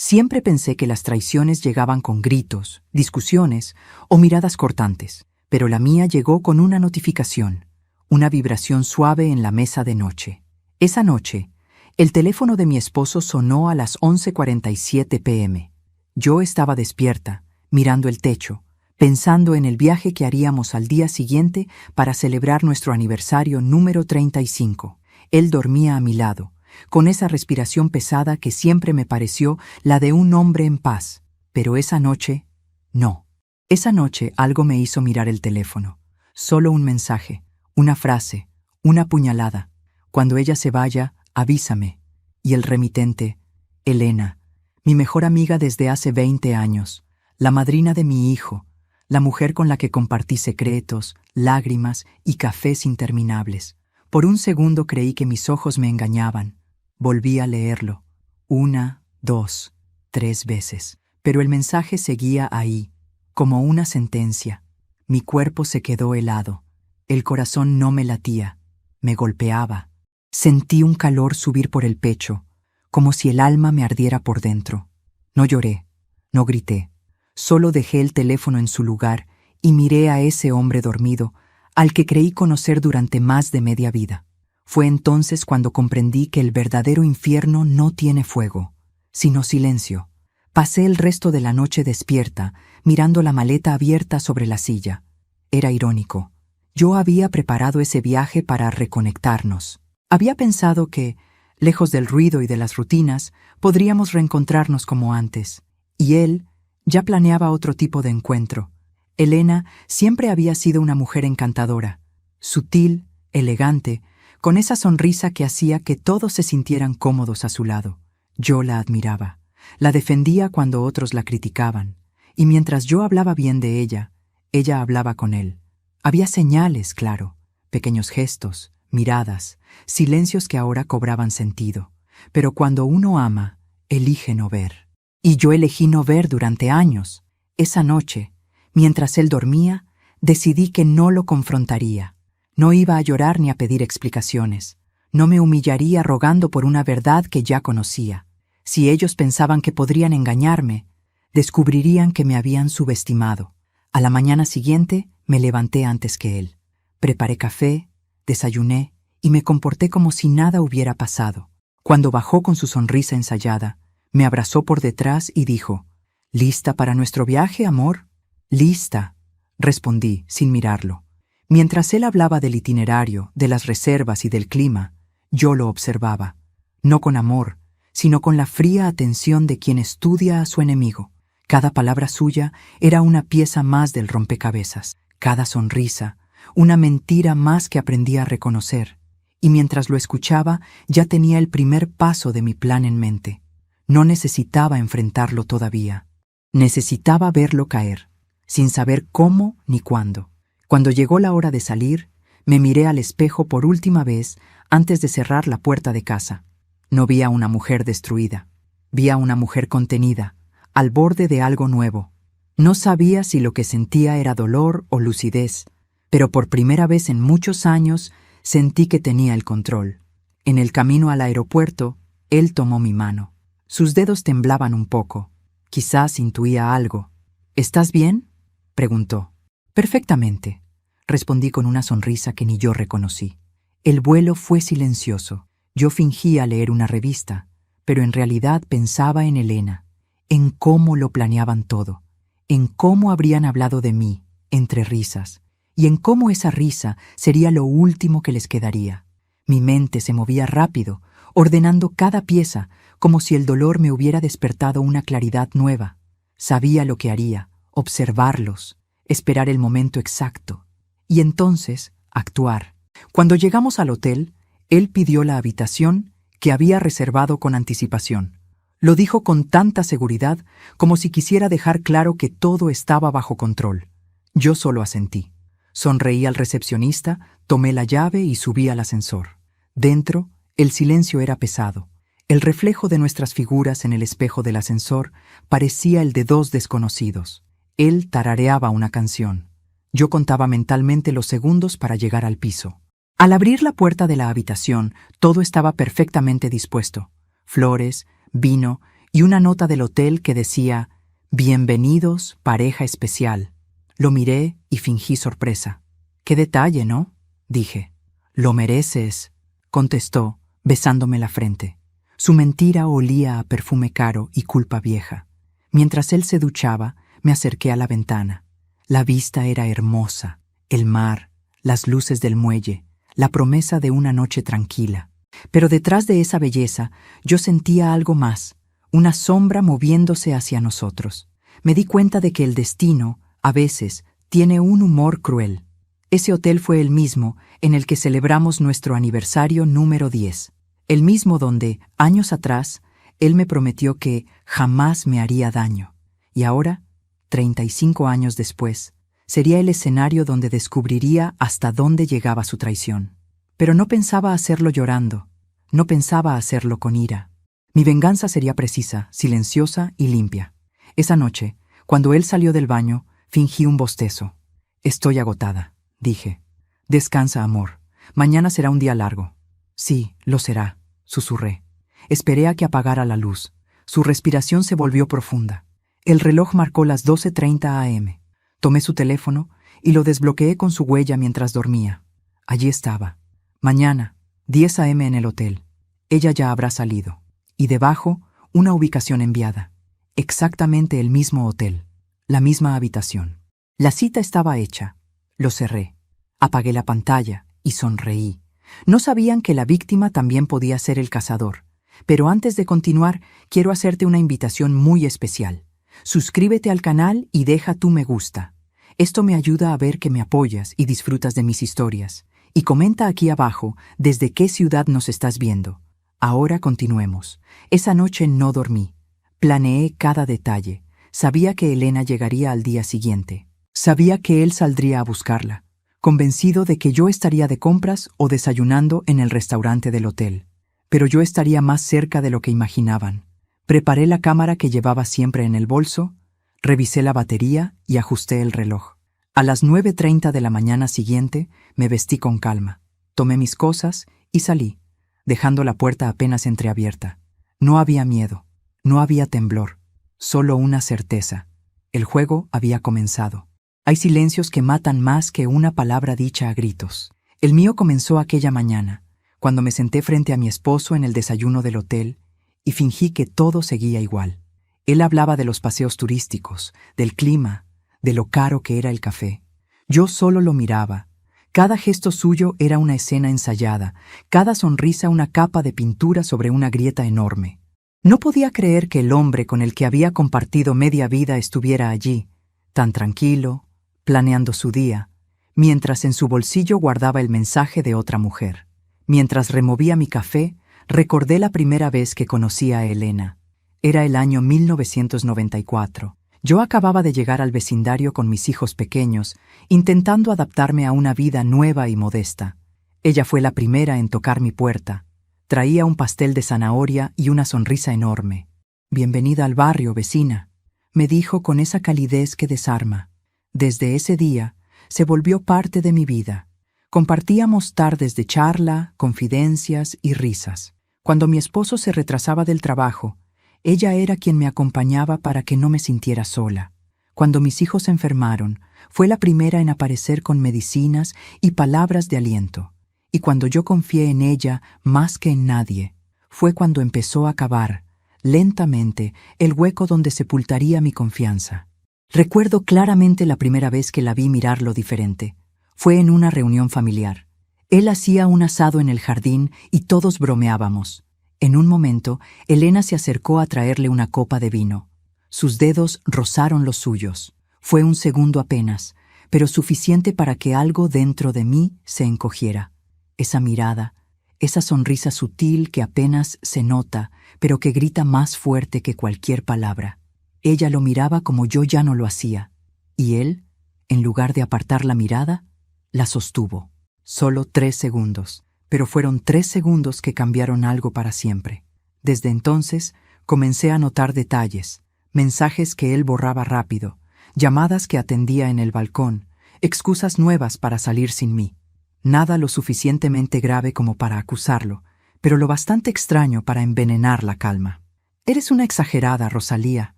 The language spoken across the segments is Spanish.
Siempre pensé que las traiciones llegaban con gritos, discusiones o miradas cortantes, pero la mía llegó con una notificación, una vibración suave en la mesa de noche. Esa noche, el teléfono de mi esposo sonó a las 11:47 p.m. Yo estaba despierta, mirando el techo, pensando en el viaje que haríamos al día siguiente para celebrar nuestro aniversario número 35. Él dormía a mi lado, con esa respiración pesada que siempre me pareció la de un hombre en paz. Pero esa noche, no. Esa noche algo me hizo mirar el teléfono. Solo un mensaje, una frase, una puñalada. Cuando ella se vaya, avísame. Y el remitente, Elena, mi mejor amiga desde hace 20 años, la madrina de mi hijo, la mujer con la que compartí secretos, lágrimas y cafés interminables. Por un segundo creí que mis ojos me engañaban. Volví a leerlo, 1, 2, 3 veces, pero el mensaje seguía ahí, como una sentencia. Mi cuerpo se quedó helado, el corazón no me latía, me golpeaba. Sentí un calor subir por el pecho, como si el alma me ardiera por dentro. No lloré, no grité, solo dejé el teléfono en su lugar y miré a ese hombre dormido, al que creí conocer durante más de media vida. Fue entonces cuando comprendí que el verdadero infierno no tiene fuego, sino silencio. Pasé el resto de la noche despierta, mirando la maleta abierta sobre la silla. Era irónico. Yo había preparado ese viaje para reconectarnos. Había pensado que, lejos del ruido y de las rutinas, podríamos reencontrarnos como antes. Y él ya planeaba otro tipo de encuentro. Elena siempre había sido una mujer encantadora, sutil, elegante, con esa sonrisa que hacía que todos se sintieran cómodos a su lado. Yo la admiraba, la defendía cuando otros la criticaban, y mientras yo hablaba bien de ella, ella hablaba con él. Había señales, claro, pequeños gestos, miradas, silencios que ahora cobraban sentido. Pero cuando uno ama, elige no ver. Y yo elegí no ver durante años. Esa noche, mientras él dormía, decidí que no lo confrontaría. No iba a llorar ni a pedir explicaciones. No me humillaría rogando por una verdad que ya conocía. Si ellos pensaban que podrían engañarme, descubrirían que me habían subestimado. A la mañana siguiente me levanté antes que él. Preparé café, desayuné y me comporté como si nada hubiera pasado. Cuando bajó con su sonrisa ensayada, me abrazó por detrás y dijo: «¿Lista para nuestro viaje, amor?» «Lista», respondí sin mirarlo. Mientras él hablaba del itinerario, de las reservas y del clima, yo lo observaba, no con amor, sino con la fría atención de quien estudia a su enemigo. Cada palabra suya era una pieza más del rompecabezas, cada sonrisa, una mentira más que aprendí a reconocer, y mientras lo escuchaba ya tenía el primer paso de mi plan en mente. No necesitaba enfrentarlo todavía, necesitaba verlo caer, sin saber cómo ni cuándo. Cuando llegó la hora de salir, me miré al espejo por última vez antes de cerrar la puerta de casa. No vi a una mujer destruida, vi a una mujer contenida, al borde de algo nuevo. No sabía si lo que sentía era dolor o lucidez, pero por primera vez en muchos años sentí que tenía el control. En el camino al aeropuerto, él tomó mi mano. Sus dedos temblaban un poco. Quizás intuía algo. «¿Estás bien?», preguntó. «Perfectamente», respondí con una sonrisa que ni yo reconocí. El vuelo fue silencioso. Yo fingía leer una revista, pero en realidad pensaba en Elena, en cómo lo planeaban todo, en cómo habrían hablado de mí, entre risas, y en cómo esa risa sería lo último que les quedaría. Mi mente se movía rápido, ordenando cada pieza, como si el dolor me hubiera despertado una claridad nueva. Sabía lo que haría, observarlos, esperar el momento exacto, y entonces actuar. Cuando llegamos al hotel, él pidió la habitación que había reservado con anticipación. Lo dijo con tanta seguridad como si quisiera dejar claro que todo estaba bajo control. Yo solo asentí. Sonreí al recepcionista, tomé la llave y subí al ascensor. Dentro, el silencio era pesado. El reflejo de nuestras figuras en el espejo del ascensor parecía el de dos desconocidos. Él tarareaba una canción. Yo contaba mentalmente los segundos para llegar al piso. Al abrir la puerta de la habitación, todo estaba perfectamente dispuesto. Flores, vino y una nota del hotel que decía «Bienvenidos, pareja especial». Lo miré y fingí sorpresa. «Qué detalle, ¿no?», dije. «Lo mereces», contestó, besándome la frente. Su mentira olía a perfume caro y culpa vieja. Mientras él se duchaba, me acerqué a la ventana. La vista era hermosa, el mar, las luces del muelle, la promesa de una noche tranquila. Pero detrás de esa belleza, yo sentía algo más, una sombra moviéndose hacia nosotros. Me di cuenta de que el destino, a veces, tiene un humor cruel. Ese hotel fue el mismo en el que celebramos nuestro aniversario número 10. El mismo donde, años atrás, él me prometió que jamás me haría daño. Y ahora, 35 años después, sería el escenario donde descubriría hasta dónde llegaba su traición. Pero no pensaba hacerlo llorando, no pensaba hacerlo con ira. Mi venganza sería precisa, silenciosa y limpia. Esa noche, cuando él salió del baño, fingí un bostezo. «Estoy agotada», dije. «Descansa, amor. Mañana será un día largo». «Sí, lo será», susurré. Esperé a que apagara la luz. Su respiración se volvió profunda. El reloj marcó las 12:30 a.m. Tomé su teléfono y lo desbloqueé con su huella mientras dormía. Allí estaba. Mañana, 10 a.m. en el hotel. Ella ya habrá salido. Y debajo, una ubicación enviada. Exactamente el mismo hotel. La misma habitación. La cita estaba hecha. Lo cerré. Apagué la pantalla y sonreí. No sabían que la víctima también podía ser el cazador. Pero antes de continuar, quiero hacerte una invitación muy especial. Suscríbete al canal y deja tu me gusta. Esto me ayuda a ver que me apoyas y disfrutas de mis historias. Y comenta aquí abajo desde qué ciudad nos estás viendo. Ahora continuemos. Esa noche no dormí. Planeé cada detalle. Sabía que Elena llegaría al día siguiente. Sabía que él saldría a buscarla, convencido de que yo estaría de compras o desayunando en el restaurante del hotel. Pero yo estaría más cerca de lo que imaginaban. Preparé la cámara que llevaba siempre en el bolso, revisé la batería y ajusté el reloj. A las 9:30 de la mañana siguiente me vestí con calma, tomé mis cosas y salí, dejando la puerta apenas entreabierta. No había miedo, no había temblor, solo una certeza. El juego había comenzado. Hay silencios que matan más que una palabra dicha a gritos. El mío comenzó aquella mañana, cuando me senté frente a mi esposo en el desayuno del hotel y fingí que todo seguía igual. Él hablaba de los paseos turísticos, del clima, de lo caro que era el café. Yo solo lo miraba. Cada gesto suyo era una escena ensayada, cada sonrisa una capa de pintura sobre una grieta enorme. No podía creer que el hombre con el que había compartido media vida estuviera allí, tan tranquilo, planeando su día, mientras en su bolsillo guardaba el mensaje de otra mujer. Mientras removía mi café, recordé la primera vez que conocí a Elena. Era el año 1994. Yo acababa de llegar al vecindario con mis hijos pequeños, intentando adaptarme a una vida nueva y modesta. Ella fue la primera en tocar mi puerta. Traía un pastel de zanahoria y una sonrisa enorme. «Bienvenida al barrio, vecina», me dijo con esa calidez que desarma. Desde ese día, se volvió parte de mi vida. Compartíamos tardes de charla, confidencias y risas. Cuando mi esposo se retrasaba del trabajo, ella era quien me acompañaba para que no me sintiera sola. Cuando mis hijos se enfermaron, fue la primera en aparecer con medicinas y palabras de aliento. Y cuando yo confié en ella más que en nadie, fue cuando empezó a cavar, lentamente, el hueco donde sepultaría mi confianza. Recuerdo claramente la primera vez que la vi mirarlo diferente. Fue en una reunión familiar. Él hacía un asado en el jardín y todos bromeábamos. En un momento, Elena se acercó a traerle una copa de vino. Sus dedos rozaron los suyos. Fue un segundo apenas, pero suficiente para que algo dentro de mí se encogiera. Esa mirada, esa sonrisa sutil que apenas se nota, pero que grita más fuerte que cualquier palabra. Ella lo miraba como yo ya no lo hacía, y él, en lugar de apartar la mirada, la sostuvo. Solo 3 segundos, pero fueron 3 segundos que cambiaron algo para siempre. Desde entonces, comencé a notar detalles, mensajes que él borraba rápido, llamadas que atendía en el balcón, excusas nuevas para salir sin mí. Nada lo suficientemente grave como para acusarlo, pero lo bastante extraño para envenenar la calma. Eres una exagerada, Rosalía,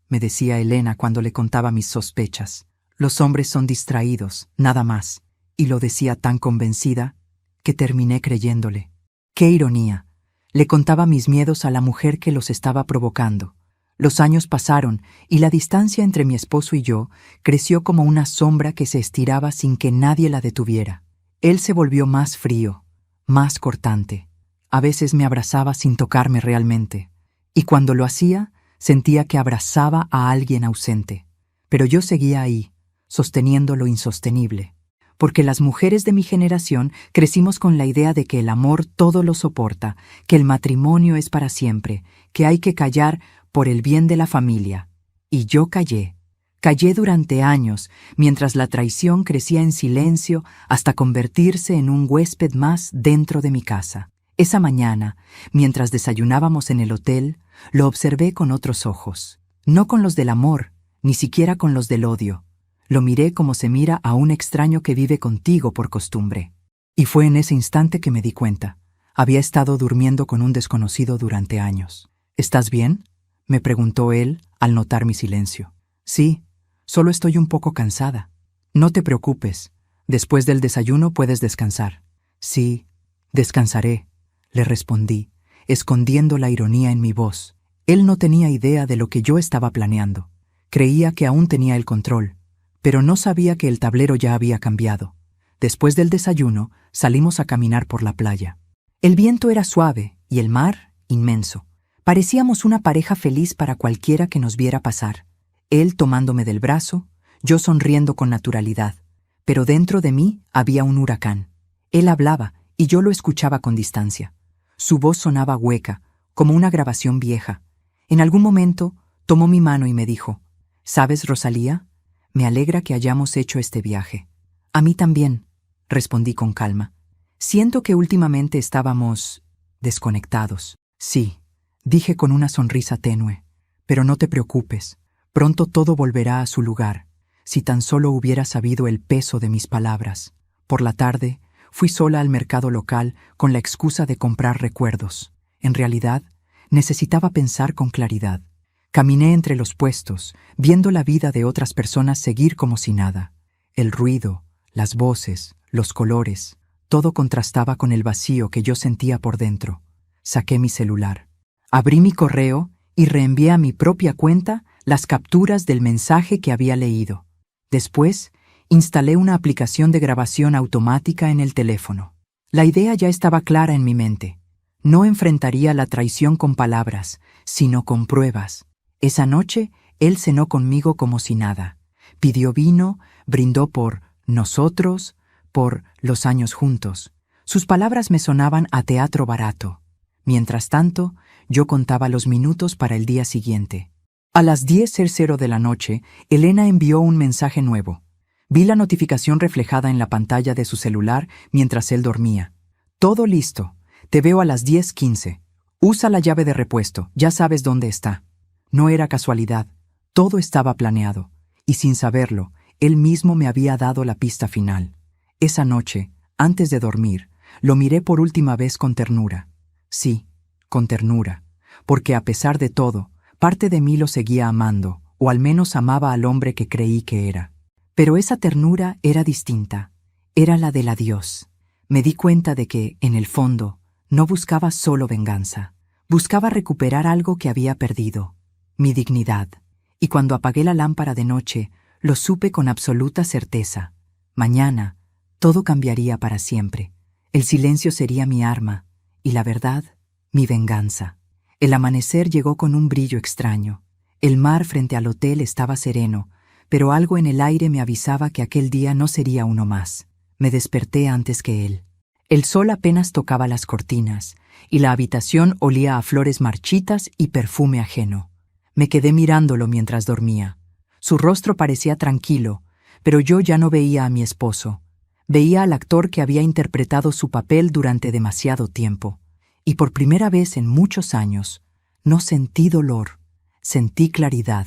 me decía Elena cuando le contaba mis sospechas. Los hombres son distraídos, nada más. Y lo decía tan convencida que terminé creyéndole. ¡Qué ironía! Le contaba mis miedos a la mujer que los estaba provocando. Los años pasaron y la distancia entre mi esposo y yo creció como una sombra que se estiraba sin que nadie la detuviera. Él se volvió más frío, más cortante. A veces me abrazaba sin tocarme realmente, y cuando lo hacía, sentía que abrazaba a alguien ausente. Pero yo seguía ahí, sosteniendo lo insostenible. Porque las mujeres de mi generación crecimos con la idea de que el amor todo lo soporta, que el matrimonio es para siempre, que hay que callar por el bien de la familia. Y yo callé. Callé durante años, mientras la traición crecía en silencio hasta convertirse en un huésped más dentro de mi casa. Esa mañana, mientras desayunábamos en el hotel, lo observé con otros ojos. No con los del amor, ni siquiera con los del odio. Lo miré como se mira a un extraño que vive contigo por costumbre. Y fue en ese instante que me di cuenta. Había estado durmiendo con un desconocido durante años. ¿Estás bien?, me preguntó él al notar mi silencio. Sí, solo estoy un poco cansada. No te preocupes. Después del desayuno puedes descansar. Sí, descansaré, le respondí, escondiendo la ironía en mi voz. Él no tenía idea de lo que yo estaba planeando. Creía que aún tenía el control, pero no sabía que el tablero ya había cambiado. Después del desayuno, salimos a caminar por la playa. El viento era suave y el mar inmenso. Parecíamos una pareja feliz para cualquiera que nos viera pasar. Él tomándome del brazo, yo sonriendo con naturalidad. Pero dentro de mí había un huracán. Él hablaba y yo lo escuchaba con distancia. Su voz sonaba hueca, como una grabación vieja. En algún momento tomó mi mano y me dijo: «¿Sabes, Rosalía? Me alegra que hayamos hecho este viaje». «A mí también», respondí con calma. «Siento que últimamente estábamos desconectados». «Sí», dije con una sonrisa tenue, «pero no te preocupes, pronto todo volverá a su lugar. Si tan solo hubiera sabido el peso de mis palabras». Por la tarde, fui sola al mercado local con la excusa de comprar recuerdos. En realidad, necesitaba pensar con claridad. Caminé entre los puestos, viendo la vida de otras personas seguir como si nada. El ruido, las voces, los colores, todo contrastaba con el vacío que yo sentía por dentro. Saqué mi celular. Abrí mi correo y reenvié a mi propia cuenta las capturas del mensaje que había leído. Después, instalé una aplicación de grabación automática en el teléfono. La idea ya estaba clara en mi mente. No enfrentaría la traición con palabras, sino con pruebas. Esa noche, él cenó conmigo como si nada. Pidió vino, brindó por nosotros, por los años juntos. Sus palabras me sonaban a teatro barato. Mientras tanto, yo contaba los minutos para el día siguiente. A las 10:00 de la noche, Elena envió un mensaje nuevo. Vi la notificación reflejada en la pantalla de su celular mientras él dormía. «Todo listo. Te veo a las 10:15. Usa la llave de repuesto, ya sabes dónde está». No era casualidad, todo estaba planeado, y sin saberlo, él mismo me había dado la pista final. Esa noche, antes de dormir, lo miré por última vez con ternura. Sí, con ternura, porque a pesar de todo, parte de mí lo seguía amando, o al menos amaba al hombre que creí que era. Pero esa ternura era distinta, era la del adiós. Me di cuenta de que, en el fondo, no buscaba solo venganza, buscaba recuperar algo que había perdido. Mi dignidad, y cuando apagué la lámpara de noche, lo supe con absoluta certeza. Mañana, todo cambiaría para siempre. El silencio sería mi arma, y la verdad, mi venganza. El amanecer llegó con un brillo extraño. El mar frente al hotel estaba sereno, pero algo en el aire me avisaba que aquel día no sería uno más. Me desperté antes que él. El sol apenas tocaba las cortinas, y la habitación olía a flores marchitas y perfume ajeno. Me quedé mirándolo mientras dormía. Su rostro parecía tranquilo, pero yo ya no veía a mi esposo. Veía al actor que había interpretado su papel durante demasiado tiempo. Y por primera vez en muchos años, no sentí dolor, sentí claridad.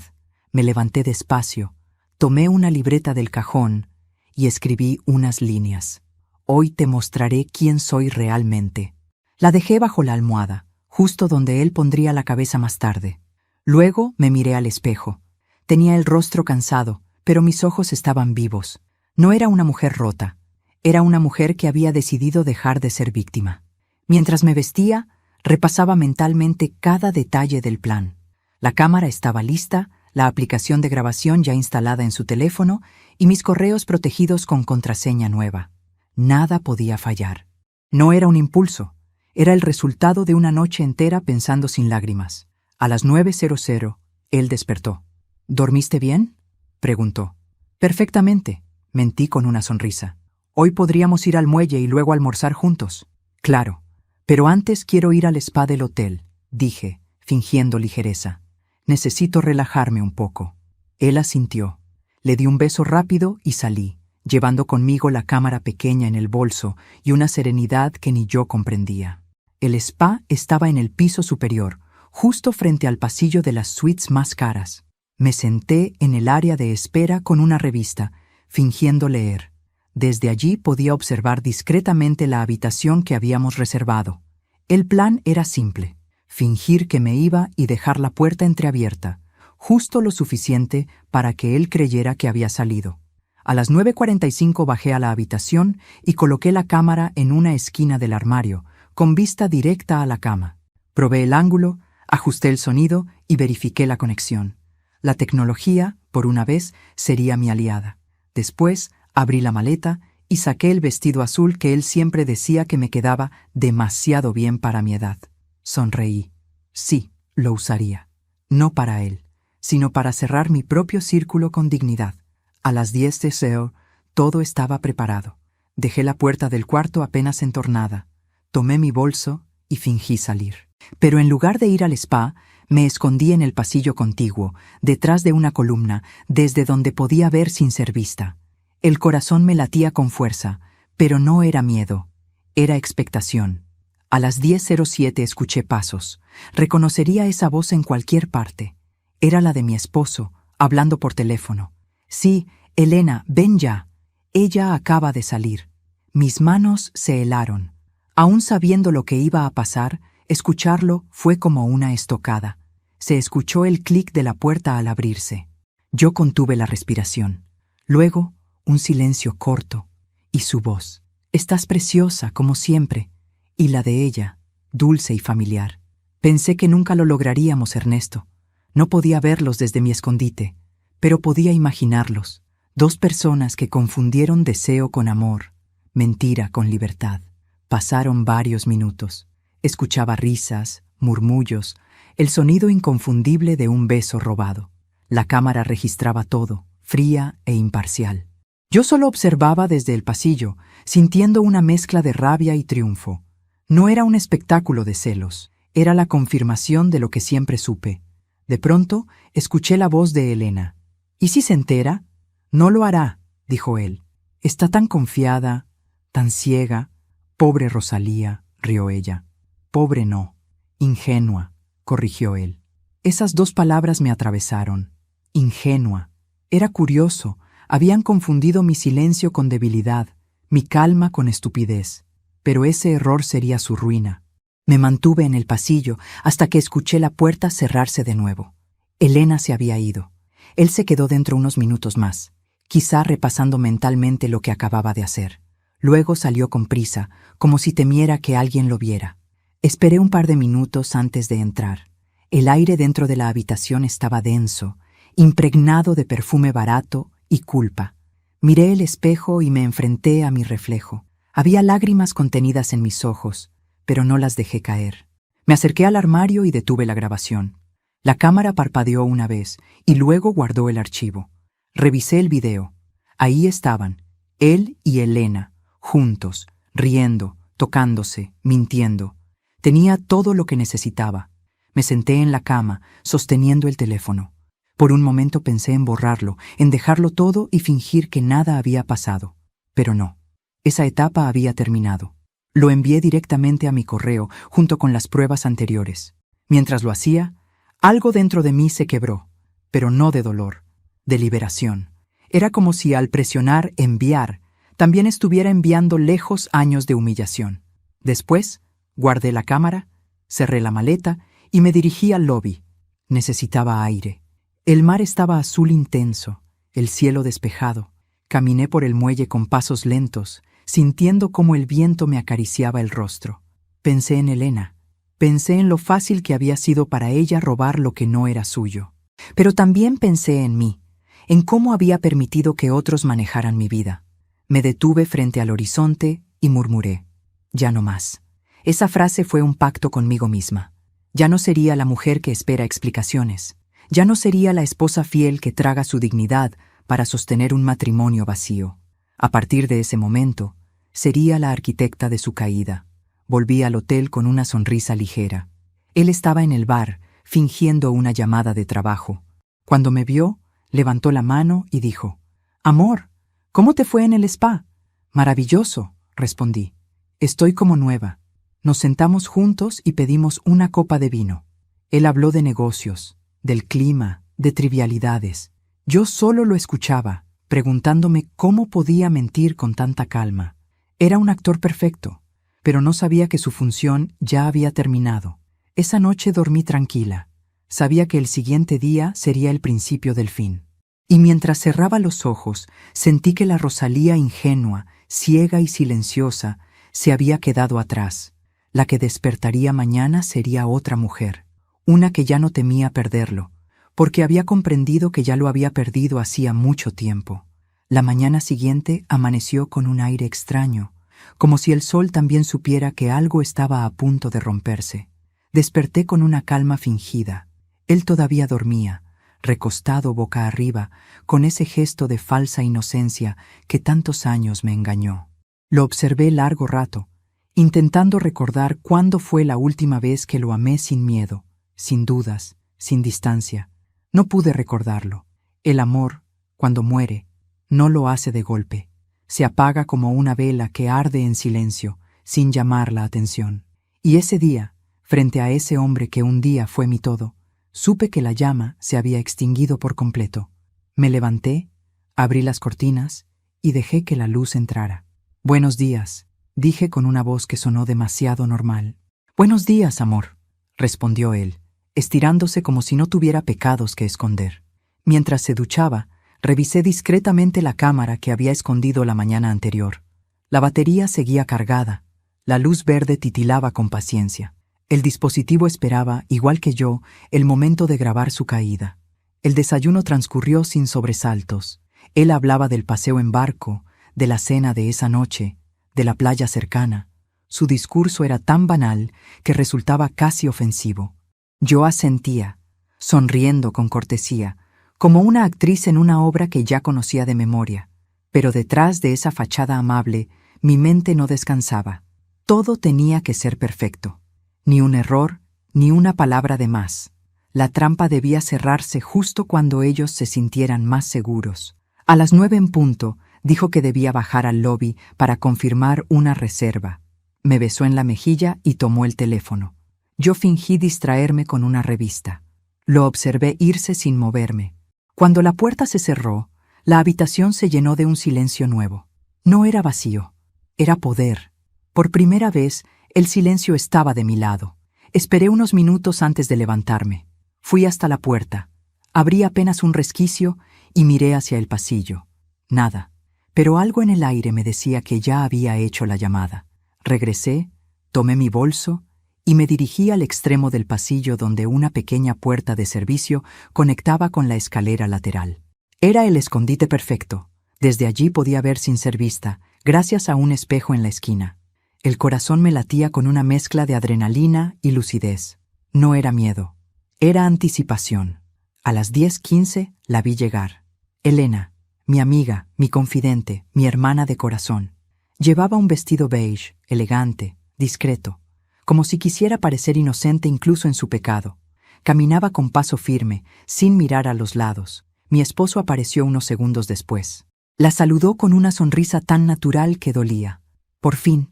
Me levanté despacio, tomé una libreta del cajón y escribí unas líneas. «Hoy te mostraré quién soy realmente». La dejé bajo la almohada, justo donde él pondría la cabeza más tarde. Luego me miré al espejo. Tenía el rostro cansado, pero mis ojos estaban vivos. No era una mujer rota. Era una mujer que había decidido dejar de ser víctima. Mientras me vestía, repasaba mentalmente cada detalle del plan. La cámara estaba lista, la aplicación de grabación ya instalada en su teléfono y mis correos protegidos con contraseña nueva. Nada podía fallar. No era un impulso. Era el resultado de una noche entera pensando sin lágrimas. A las 9:00, él despertó. ¿Dormiste bien?, preguntó. Perfectamente, mentí con una sonrisa. Hoy podríamos ir al muelle y luego almorzar juntos. Claro, pero antes quiero ir al spa del hotel, dije, fingiendo ligereza. Necesito relajarme un poco. Él asintió. Le di un beso rápido y salí, llevando conmigo la cámara pequeña en el bolso y una serenidad que ni yo comprendía. El spa estaba en el piso superior, justo frente al pasillo de las suites más caras. Me senté en el área de espera con una revista, fingiendo leer. Desde allí podía observar discretamente la habitación que habíamos reservado. El plan era simple: fingir que me iba y dejar la puerta entreabierta, justo lo suficiente para que él creyera que había salido. A las 9:45 bajé a la habitación y coloqué la cámara en una esquina del armario, con vista directa a la cama. Probé el ángulo, ajusté el sonido y verifiqué la conexión. La tecnología, por una vez, sería mi aliada. Después, abrí la maleta y saqué el vestido azul que él siempre decía que me quedaba demasiado bien para mi edad. Sonreí. Sí, lo usaría. No para él, sino para cerrar mi propio círculo con dignidad. A las 10:00, todo estaba preparado. Dejé la puerta del cuarto apenas entornada. Tomé mi bolso y fingí salir. Pero en lugar de ir al spa, me escondí en el pasillo contiguo, detrás de una columna, desde donde podía ver sin ser vista. El corazón me latía con fuerza, pero no era miedo, era expectación. A las 10:07 escuché pasos. Reconocería esa voz en cualquier parte. Era la de mi esposo, hablando por teléfono. Sí, Elena, ven ya. Ella acaba de salir. Mis manos se helaron. Aún sabiendo lo que iba a pasar, escucharlo fue como una estocada. Se escuchó el clic de la puerta al abrirse. Yo contuve la respiración. Luego, un silencio corto, y su voz. Estás preciosa, como siempre. Y la de ella, dulce y familiar. Pensé que nunca lo lograríamos, Ernesto. No podía verlos desde mi escondite, pero podía imaginarlos. Dos personas que confundieron deseo con amor, mentira con libertad. Pasaron varios minutos. Escuchaba risas, murmullos, el sonido inconfundible de un beso robado. La cámara registraba todo, fría e imparcial. Yo solo observaba desde el pasillo, sintiendo una mezcla de rabia y triunfo. No era un espectáculo de celos, era la confirmación de lo que siempre supe. De pronto, escuché la voz de Elena. ¿Y si se entera? No lo hará, dijo él. Está tan confiada, tan ciega. Pobre Rosalía, rió ella. Pobre no, ingenua, corrigió él. Esas dos palabras me atravesaron. Ingenua. Era curioso, habían confundido mi silencio con debilidad, mi calma con estupidez. Pero ese error sería su ruina. Me mantuve en el pasillo hasta que escuché la puerta cerrarse de nuevo. Elena se había ido. Él se quedó dentro unos minutos más, quizá repasando mentalmente lo que acababa de hacer. Luego salió con prisa, como si temiera que alguien lo viera. Esperé un par de minutos antes de entrar. El aire dentro de la habitación estaba denso, impregnado de perfume barato y culpa. Miré el espejo y me enfrenté a mi reflejo. Había lágrimas contenidas en mis ojos, pero no las dejé caer. Me acerqué al armario y detuve la grabación. La cámara parpadeó una vez y luego guardó el archivo. Revisé el video. Ahí estaban, él y Elena, juntos, riendo, tocándose, mintiendo. Tenía todo lo que necesitaba. Me senté en la cama, sosteniendo el teléfono. Por un momento pensé en borrarlo, en dejarlo todo y fingir que nada había pasado. Pero no. Esa etapa había terminado. Lo envié directamente a mi correo, junto con las pruebas anteriores. Mientras lo hacía, algo dentro de mí se quebró, pero no de dolor, de liberación. Era como si al presionar enviar, también estuviera enviando lejos años de humillación. Después, guardé la cámara, cerré la maleta y me dirigí al lobby. Necesitaba aire. El mar estaba azul intenso, el cielo despejado. Caminé por el muelle con pasos lentos, sintiendo cómo el viento me acariciaba el rostro. Pensé en Elena. Pensé en lo fácil que había sido para ella robar lo que no era suyo. Pero también pensé en mí, en cómo había permitido que otros manejaran mi vida. Me detuve frente al horizonte y murmuré: ya no más. Esa frase fue un pacto conmigo misma. Ya no sería la mujer que espera explicaciones. Ya no sería la esposa fiel que traga su dignidad para sostener un matrimonio vacío. A partir de ese momento, sería la arquitecta de su caída. Volví al hotel con una sonrisa ligera. Él estaba en el bar, fingiendo una llamada de trabajo. Cuando me vio, levantó la mano y dijo: «Amor, ¿cómo te fue en el spa?» «Maravilloso», respondí. «Estoy como nueva». Nos sentamos juntos y pedimos una copa de vino. Él habló de negocios, del clima, de trivialidades. Yo solo lo escuchaba, preguntándome cómo podía mentir con tanta calma. Era un actor perfecto, pero no sabía que su función ya había terminado. Esa noche dormí tranquila. Sabía que el siguiente día sería el principio del fin. Y mientras cerraba los ojos, sentí que la Rosalía ingenua, ciega y silenciosa, se había quedado atrás. La que despertaría mañana sería otra mujer, una que ya no temía perderlo, porque había comprendido que ya lo había perdido hacía mucho tiempo. La mañana siguiente amaneció con un aire extraño, como si el sol también supiera que algo estaba a punto de romperse. Desperté con una calma fingida. Él todavía dormía, recostado boca arriba, con ese gesto de falsa inocencia que tantos años me engañó. Lo observé largo rato, intentando recordar cuándo fue la última vez que lo amé sin miedo, sin dudas, sin distancia. No pude recordarlo. El amor, cuando muere, no lo hace de golpe. Se apaga como una vela que arde en silencio, sin llamar la atención. Y ese día, frente a ese hombre que un día fue mi todo, supe que la llama se había extinguido por completo. Me levanté, abrí las cortinas y dejé que la luz entrara. «Buenos días», dije con una voz que sonó demasiado normal. «Buenos días, amor», respondió él, estirándose como si no tuviera pecados que esconder. Mientras se duchaba, revisé discretamente la cámara que había escondido la mañana anterior. La batería seguía cargada. La luz verde titilaba con paciencia. El dispositivo esperaba, igual que yo, el momento de grabar su caída. El desayuno transcurrió sin sobresaltos. Él hablaba del paseo en barco, de la cena de esa noche, de la playa cercana. Su discurso era tan banal que resultaba casi ofensivo. Yo asentía, sonriendo con cortesía, como una actriz en una obra que ya conocía de memoria. Pero detrás de esa fachada amable, mi mente no descansaba. Todo tenía que ser perfecto. Ni un error, ni una palabra de más. La trampa debía cerrarse justo cuando ellos se sintieran más seguros. A las 9 en punto, dijo que debía bajar al lobby para confirmar una reserva. Me besó en la mejilla y tomó el teléfono. Yo fingí distraerme con una revista. Lo observé irse sin moverme. Cuando la puerta se cerró, la habitación se llenó de un silencio nuevo. No era vacío, era poder. Por primera vez, el silencio estaba de mi lado. Esperé unos minutos antes de levantarme. Fui hasta la puerta. Abrí apenas un resquicio y miré hacia el pasillo. Nada. Pero algo en el aire me decía que ya había hecho la llamada. Regresé, tomé mi bolso y me dirigí al extremo del pasillo donde una pequeña puerta de servicio conectaba con la escalera lateral. Era el escondite perfecto. Desde allí podía ver sin ser vista, gracias a un espejo en la esquina. El corazón me latía con una mezcla de adrenalina y lucidez. No era miedo, era anticipación. A las 10:15 la vi llegar. Elena, mi amiga, mi confidente, mi hermana de corazón. Llevaba un vestido beige, elegante, discreto, como si quisiera parecer inocente incluso en su pecado. Caminaba con paso firme, sin mirar a los lados. Mi esposo apareció unos segundos después. La saludó con una sonrisa tan natural que dolía. «Por fin»,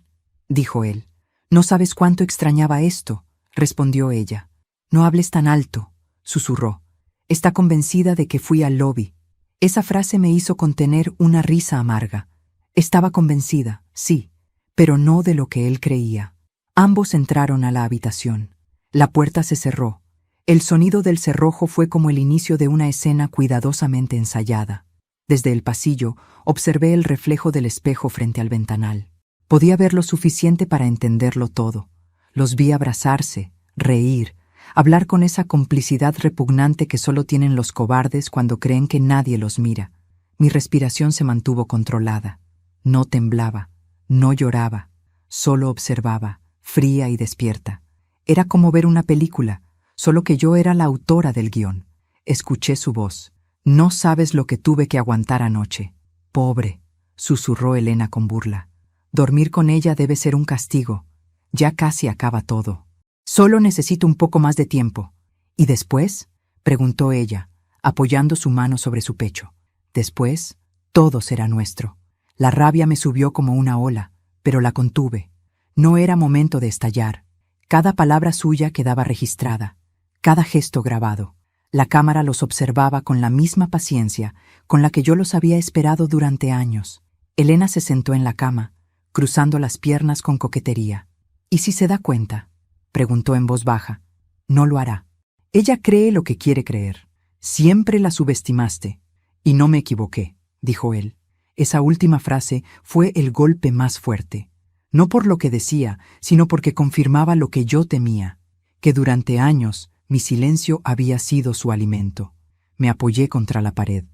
dijo él. «No sabes cuánto extrañaba esto», respondió ella. «No hables tan alto», susurró. «Está convencida de que fui al lobby». Esa frase me hizo contener una risa amarga. Estaba convencida, sí, pero no de lo que él creía. Ambos entraron a la habitación. La puerta se cerró. El sonido del cerrojo fue como el inicio de una escena cuidadosamente ensayada. Desde el pasillo, observé el reflejo del espejo frente al ventanal. Podía ver lo suficiente para entenderlo todo. Los vi abrazarse, reír, hablar con esa complicidad repugnante que solo tienen los cobardes cuando creen que nadie los mira. Mi respiración se mantuvo controlada. No temblaba, no lloraba, solo observaba, fría y despierta. Era como ver una película, solo que yo era la autora del guión. Escuché su voz. «No sabes lo que tuve que aguantar anoche». «Pobre», susurró Elena con burla. «Dormir con ella debe ser un castigo. Ya casi acaba todo. Solo necesito un poco más de tiempo». «¿Y después?», preguntó ella, apoyando su mano sobre su pecho. «Después, todo será nuestro». La rabia me subió como una ola, pero la contuve. No era momento de estallar. Cada palabra suya quedaba registrada, cada gesto grabado. La cámara los observaba con la misma paciencia con la que yo los había esperado durante años. Elena se sentó en la cama, cruzando las piernas con coquetería. «¿Y si se da cuenta?», preguntó en voz baja. «No lo hará. Ella cree lo que quiere creer. Siempre la subestimaste». «Y no me equivoqué», dijo él. Esa última frase fue el golpe más fuerte. No por lo que decía, sino porque confirmaba lo que yo temía, que durante años mi silencio había sido su alimento. Me apoyé contra la pared.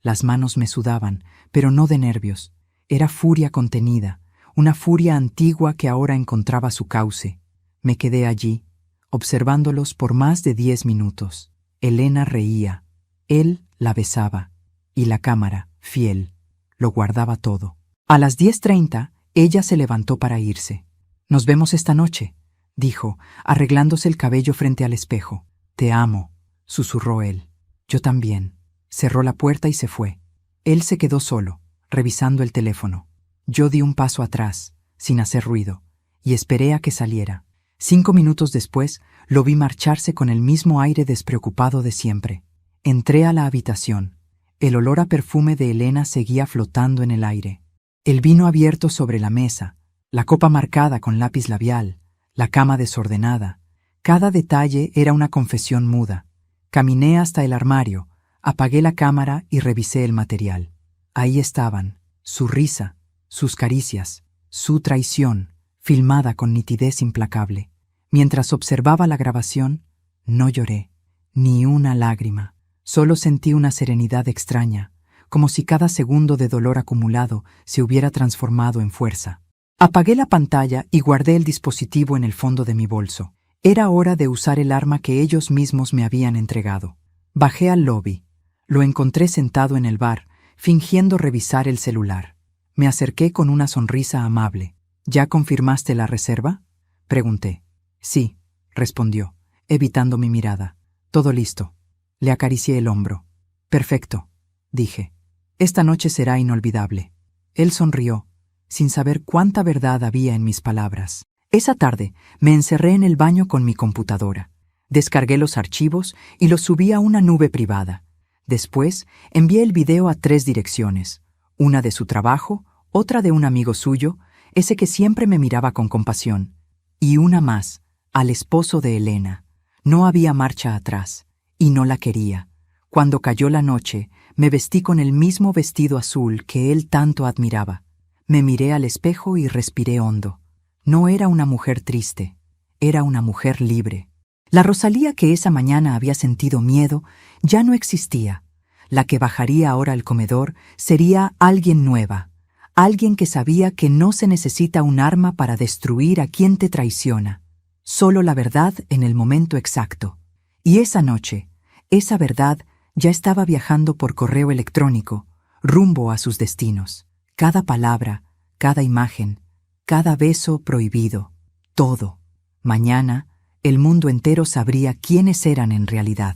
Las manos me sudaban, pero no de nervios. Era furia contenida, una furia antigua que ahora encontraba su cauce. Me quedé allí, observándolos por más de 10 minutos. Elena reía, él la besaba, y la cámara, fiel, lo guardaba todo. A las 10:30, ella se levantó para irse. «Nos vemos esta noche», dijo, arreglándose el cabello frente al espejo. «Te amo», susurró él. «Yo también». Cerró la puerta y se fue. Él se quedó solo, revisando el teléfono. Yo di un paso atrás, sin hacer ruido, y esperé a que saliera. 5 minutos después, lo vi marcharse con el mismo aire despreocupado de siempre. Entré a la habitación. El olor a perfume de Elena seguía flotando en el aire. El vino abierto sobre la mesa, la copa marcada con lápiz labial, la cama desordenada. Cada detalle era una confesión muda. Caminé hasta el armario, apagué la cámara y revisé el material. Ahí estaban, su risa, sus caricias, su traición, filmada con nitidez implacable. Mientras observaba la grabación, no lloré, ni una lágrima. Solo sentí una serenidad extraña, como si cada segundo de dolor acumulado se hubiera transformado en fuerza. Apagué la pantalla y guardé el dispositivo en el fondo de mi bolso. Era hora de usar el arma que ellos mismos me habían entregado. Bajé al lobby. Lo encontré sentado en el bar, fingiendo revisar el celular. Me acerqué con una sonrisa amable. «¿Ya confirmaste la reserva?», pregunté. «Sí», respondió, evitando mi mirada. «Todo listo». Le acaricié el hombro. «Perfecto», dije. «Esta noche será inolvidable». Él sonrió, sin saber cuánta verdad había en mis palabras. Esa tarde me encerré en el baño con mi computadora. Descargué los archivos y los subí a una nube privada. Después envié el video a 3 direcciones, una de su trabajo, otra de un amigo suyo, ese que siempre me miraba con compasión, y una más, al esposo de Elena. No había marcha atrás, y no la quería. Cuando cayó la noche, me vestí con el mismo vestido azul que él tanto admiraba. Me miré al espejo y respiré hondo. No era una mujer triste, era una mujer libre. La Rosalía que esa mañana había sentido miedo ya no existía. La que bajaría ahora al comedor sería alguien nueva, alguien que sabía que no se necesita un arma para destruir a quien te traiciona, solo la verdad en el momento exacto. Y esa noche, esa verdad ya estaba viajando por correo electrónico, rumbo a sus destinos. Cada palabra, cada imagen, cada beso prohibido, todo. Mañana, el mundo entero sabría quiénes eran en realidad.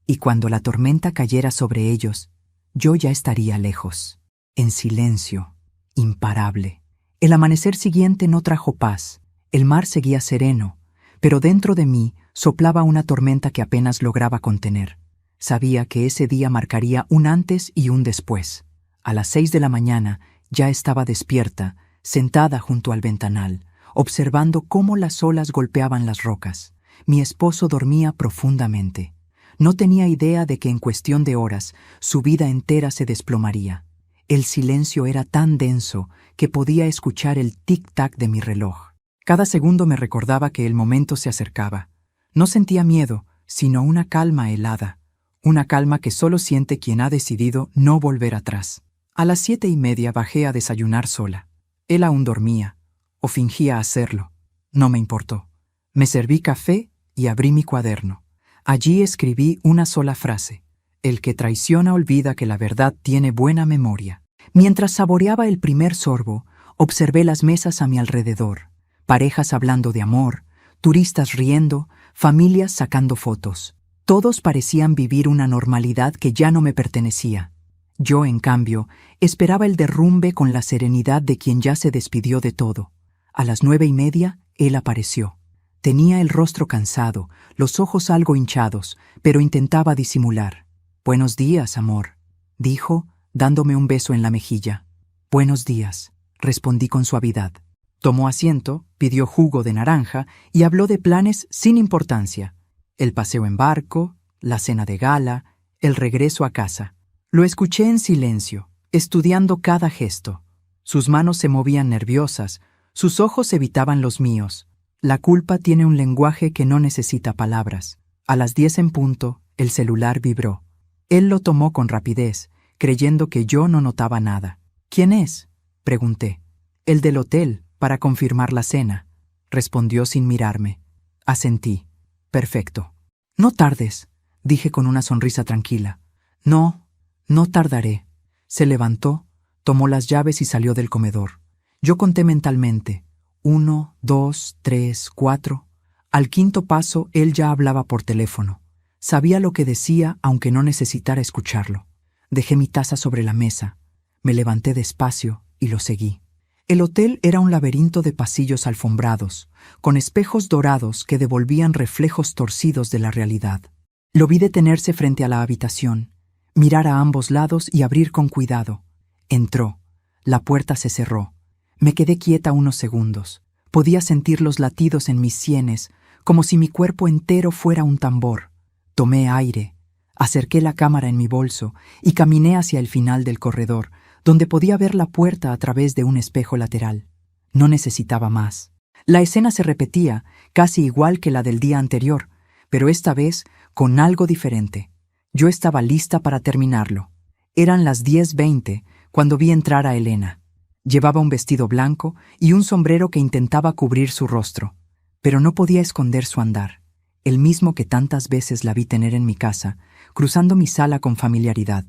Y cuando la tormenta cayera sobre ellos, yo ya estaría lejos, en silencio, imparable. El amanecer siguiente no trajo paz. El mar seguía sereno, pero dentro de mí soplaba una tormenta que apenas lograba contener. Sabía que ese día marcaría un antes y un después. A las 6 de la mañana ya estaba despierta, sentada junto al ventanal, observando cómo las olas golpeaban las rocas. Mi esposo dormía profundamente. No tenía idea de que en cuestión de horas su vida entera se desplomaría. El silencio era tan denso que podía escuchar el tic-tac de mi reloj. Cada segundo me recordaba que el momento se acercaba. No sentía miedo, sino una calma helada. Una calma que solo siente quien ha decidido no volver atrás. A las 7:30 bajé a desayunar sola. Él aún dormía, o fingía hacerlo. No me importó. Me serví café y abrí mi cuaderno. Allí escribí una sola frase: el que traiciona olvida que la verdad tiene buena memoria. Mientras saboreaba el primer sorbo, observé las mesas a mi alrededor. Parejas hablando de amor, turistas riendo, familias sacando fotos. Todos parecían vivir una normalidad que ya no me pertenecía. Yo, en cambio, esperaba el derrumbe con la serenidad de quien ya se despidió de todo. A las 9:30, él apareció. Tenía el rostro cansado, los ojos algo hinchados, pero intentaba disimular. «Buenos días, amor», dijo, dándome un beso en la mejilla. «Buenos días», respondí con suavidad. Tomó asiento, pidió jugo de naranja y habló de planes sin importancia. El paseo en barco, la cena de gala, el regreso a casa. Lo escuché en silencio, estudiando cada gesto. Sus manos se movían nerviosas, sus ojos evitaban los míos. La culpa tiene un lenguaje que no necesita palabras. A las 10 en punto, el celular vibró. Él lo tomó con rapidez, creyendo que yo no notaba nada. «¿Quién es?», pregunté. «El del hotel, para confirmar la cena», respondió sin mirarme. Asentí. «Perfecto». «No tardes», dije con una sonrisa tranquila. «No tardaré». Se levantó, tomó las llaves y salió del comedor. Yo conté mentalmente. 1, 2, 3, 4. Al quinto paso, él ya hablaba por teléfono. Sabía lo que decía, aunque no necesitara escucharlo. Dejé mi taza sobre la mesa. Me levanté despacio y lo seguí. El hotel era un laberinto de pasillos alfombrados, con espejos dorados que devolvían reflejos torcidos de la realidad. Lo vi detenerse frente a la habitación, mirar a ambos lados y abrir con cuidado. Entró. La puerta se cerró. Me quedé quieta unos segundos. Podía sentir los latidos en mis sienes, como si mi cuerpo entero fuera un tambor. Tomé aire, acerqué la cámara en mi bolso y caminé hacia el final del corredor, donde podía ver la puerta a través de un espejo lateral. No necesitaba más. La escena se repetía, casi igual que la del día anterior, pero esta vez con algo diferente. Yo estaba lista para terminarlo. Eran las 10:20 cuando vi entrar a Elena. Llevaba un vestido blanco y un sombrero que intentaba cubrir su rostro, pero no podía esconder su andar, el mismo que tantas veces la vi tener en mi casa, cruzando mi sala con familiaridad.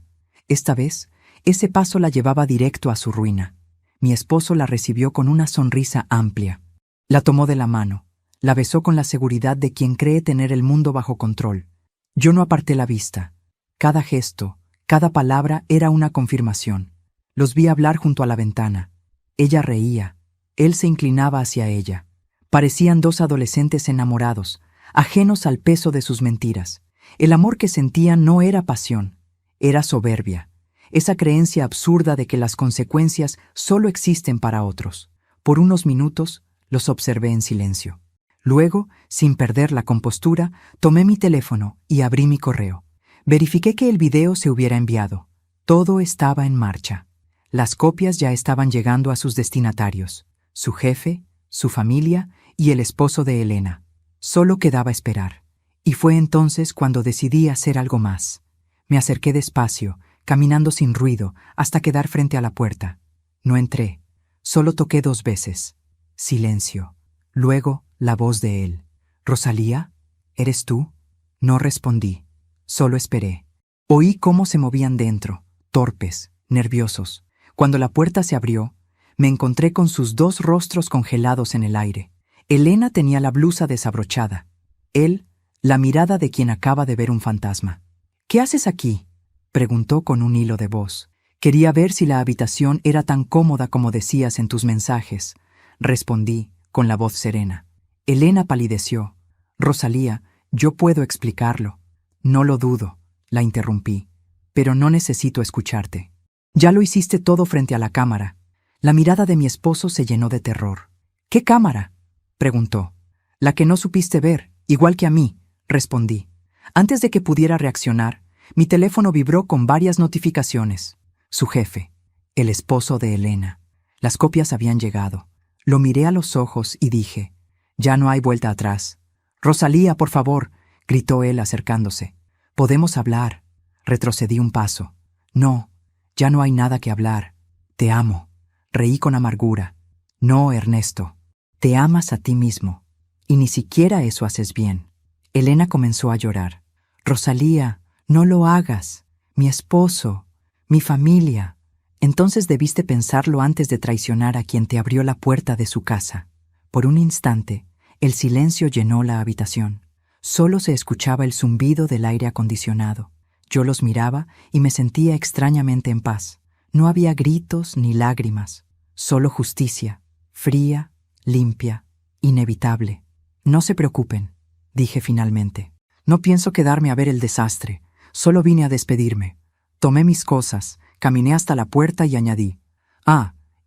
Esta vez, ese paso la llevaba directo a su ruina. Mi esposo la recibió con una sonrisa amplia. La tomó de la mano, la besó con la seguridad de quien cree tener el mundo bajo control. Yo no aparté la vista. Cada gesto, cada palabra era una confirmación. Los vi hablar junto a la ventana. Ella reía. Él se inclinaba hacia ella. Parecían dos adolescentes enamorados, ajenos al peso de sus mentiras. El amor que sentían no era pasión, era soberbia. Esa creencia absurda de que las consecuencias solo existen para otros. Por unos minutos los observé en silencio. Luego, sin perder la compostura, tomé mi teléfono y abrí mi correo. Verifiqué que el video se hubiera enviado. Todo estaba en marcha. Las copias ya estaban llegando a sus destinatarios, su jefe, su familia y el esposo de Elena. Solo quedaba esperar. Y fue entonces cuando decidí hacer algo más. Me acerqué despacio, caminando sin ruido, hasta quedar frente a la puerta. No entré. Solo toqué 2 veces. Silencio. Luego, la voz de él. «¿Rosalía? ¿Eres tú?» No respondí. Solo esperé. Oí cómo se movían dentro, torpes, nerviosos. Cuando la puerta se abrió, me encontré con sus 2 rostros congelados en el aire. Elena tenía la blusa desabrochada. Él, la mirada de quien acaba de ver un fantasma. «¿Qué haces aquí?», preguntó con un hilo de voz. «Quería ver si la habitación era tan cómoda como decías en tus mensajes», respondí, con la voz serena. Elena palideció. «Rosalía, yo puedo explicarlo». «No lo dudo», la interrumpí, «pero no necesito escucharte. Ya lo hiciste todo frente a la cámara». La mirada de mi esposo se llenó de terror. «¿Qué cámara?», preguntó. «La que no supiste ver Igual que a mí, respondí. Antes de que pudiera reaccionar, mi teléfono vibró con varias notificaciones. Su jefe, el esposo de Elena. Las copias habían llegado. Lo miré a los ojos y dije, ya no hay vuelta atrás. Rosalía, por favor, gritó él acercándose. Podemos hablar. Retrocedí un paso. No, ya no hay nada que hablar. Te amo. Reí con amargura. No, Ernesto. Te amas a ti mismo. Y ni siquiera eso haces bien. Elena comenzó a llorar. Rosalía, no lo hagas. Mi esposo, mi familia. Entonces debiste pensarlo antes de traicionar a quien te abrió la puerta de su casa. Por un instante, el silencio llenó la habitación. Solo se escuchaba el zumbido del aire acondicionado. Yo los miraba y me sentía extrañamente en paz. No había gritos ni lágrimas, solo justicia, fría, limpia, inevitable. No se preocupen, dije finalmente. No pienso quedarme a ver el desastre. Solo vine a despedirme. Tomé mis cosas, caminé hasta la puerta y añadí.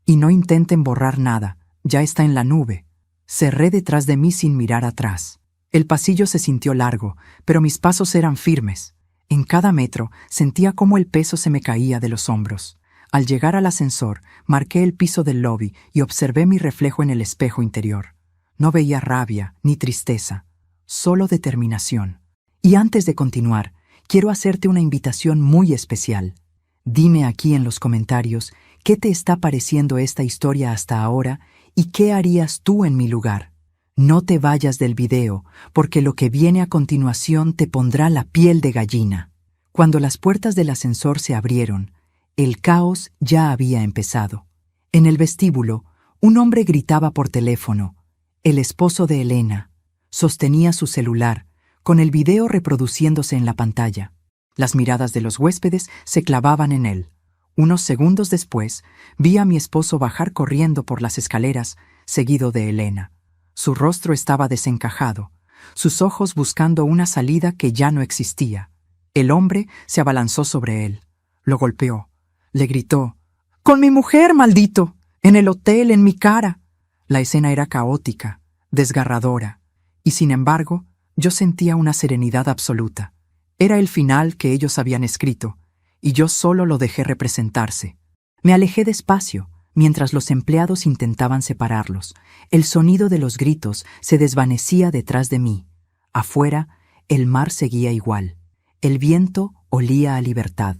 Y no intenten borrar nada, ya está en la nube. Cerré detrás de mí sin mirar atrás. El pasillo se sintió largo, pero mis pasos eran firmes. En cada metro sentía cómo el peso se me caía de los hombros. Al llegar al ascensor, marqué el piso del lobby y observé mi reflejo en el espejo interior. No veía rabia ni tristeza, solo determinación. Y antes de continuar, quiero hacerte una invitación muy especial. Dime aquí en los comentarios qué te está pareciendo esta historia hasta ahora y qué harías tú en mi lugar. No te vayas del video, porque lo que viene a continuación te pondrá la piel de gallina. Cuando las puertas del ascensor se abrieron, el caos ya había empezado. En el vestíbulo, un hombre gritaba por teléfono. El esposo de Elena sostenía su celular, con el video reproduciéndose en la pantalla. Las miradas de los huéspedes se clavaban en él. Unos segundos después, vi a mi esposo bajar corriendo por las escaleras, seguido de Elena. Su rostro estaba desencajado, sus ojos buscando una salida que ya no existía. El hombre se abalanzó sobre él. Lo golpeó. Le gritó, «¡Con mi mujer, maldito! ¡En el hotel, en mi cara!». La escena era caótica, desgarradora, y sin embargo, yo sentía una serenidad absoluta. Era el final que ellos habían escrito, y yo solo lo dejé representarse. Me alejé despacio, mientras los empleados intentaban separarlos. El sonido de los gritos se desvanecía detrás de mí. Afuera, el mar seguía igual. El viento olía a libertad.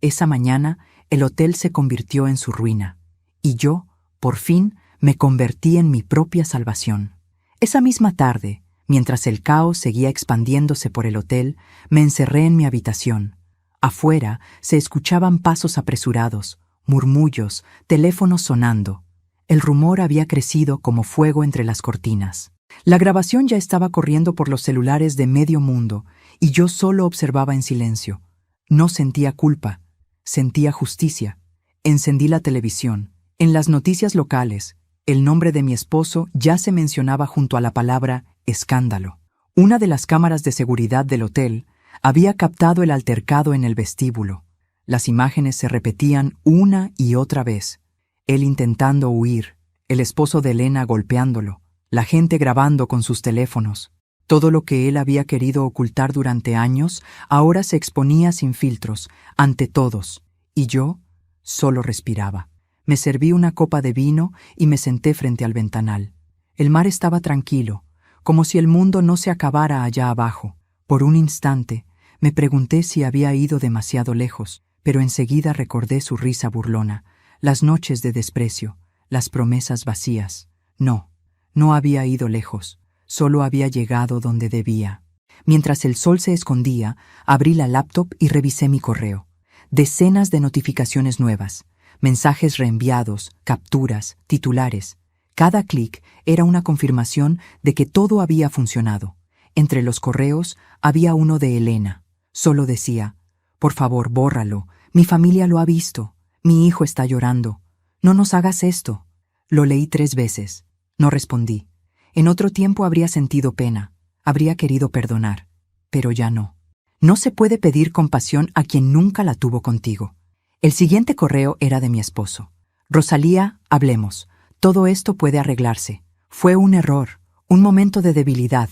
Esa mañana, el hotel se convirtió en su ruina. Y yo, por fin, me convertí en mi propia salvación. Esa misma tarde, mientras el caos seguía expandiéndose por el hotel, me encerré en mi habitación. Afuera se escuchaban pasos apresurados, murmullos, teléfonos sonando. El rumor había crecido como fuego entre las cortinas. La grabación ya estaba corriendo por los celulares de medio mundo, y yo solo observaba en silencio. No sentía culpa, sentía justicia. Encendí la televisión. En las noticias locales, el nombre de mi esposo ya se mencionaba junto a la palabra escándalo. Una de las cámaras de seguridad del hotel había captado el altercado en el vestíbulo. Las imágenes se repetían una y otra vez. Él intentando huir, el esposo de Elena golpeándolo, la gente grabando con sus teléfonos. Todo lo que él había querido ocultar durante años ahora se exponía sin filtros, ante todos, y yo solo respiraba. Me serví una copa de vino y me senté frente al ventanal. El mar estaba tranquilo, como si el mundo no se acabara allá abajo. Por un instante, me pregunté si había ido demasiado lejos, pero enseguida recordé su risa burlona, las noches de desprecio, las promesas vacías. No, no había ido lejos, solo había llegado donde debía. Mientras el sol se escondía, abrí la laptop y revisé mi correo. Decenas de notificaciones nuevas, mensajes reenviados, capturas, titulares. Cada clic era una confirmación de que todo había funcionado. Entre los correos había uno de Elena. Solo decía, «Por favor, bórralo. Mi familia lo ha visto. Mi hijo está llorando. No nos hagas esto». Lo leí 3 veces. No respondí. En otro tiempo habría sentido pena. Habría querido perdonar. Pero ya no. No se puede pedir compasión a quien nunca la tuvo contigo. El siguiente correo era de mi esposo. «Rosalía, hablemos. Todo esto puede arreglarse. Fue un error, un momento de debilidad.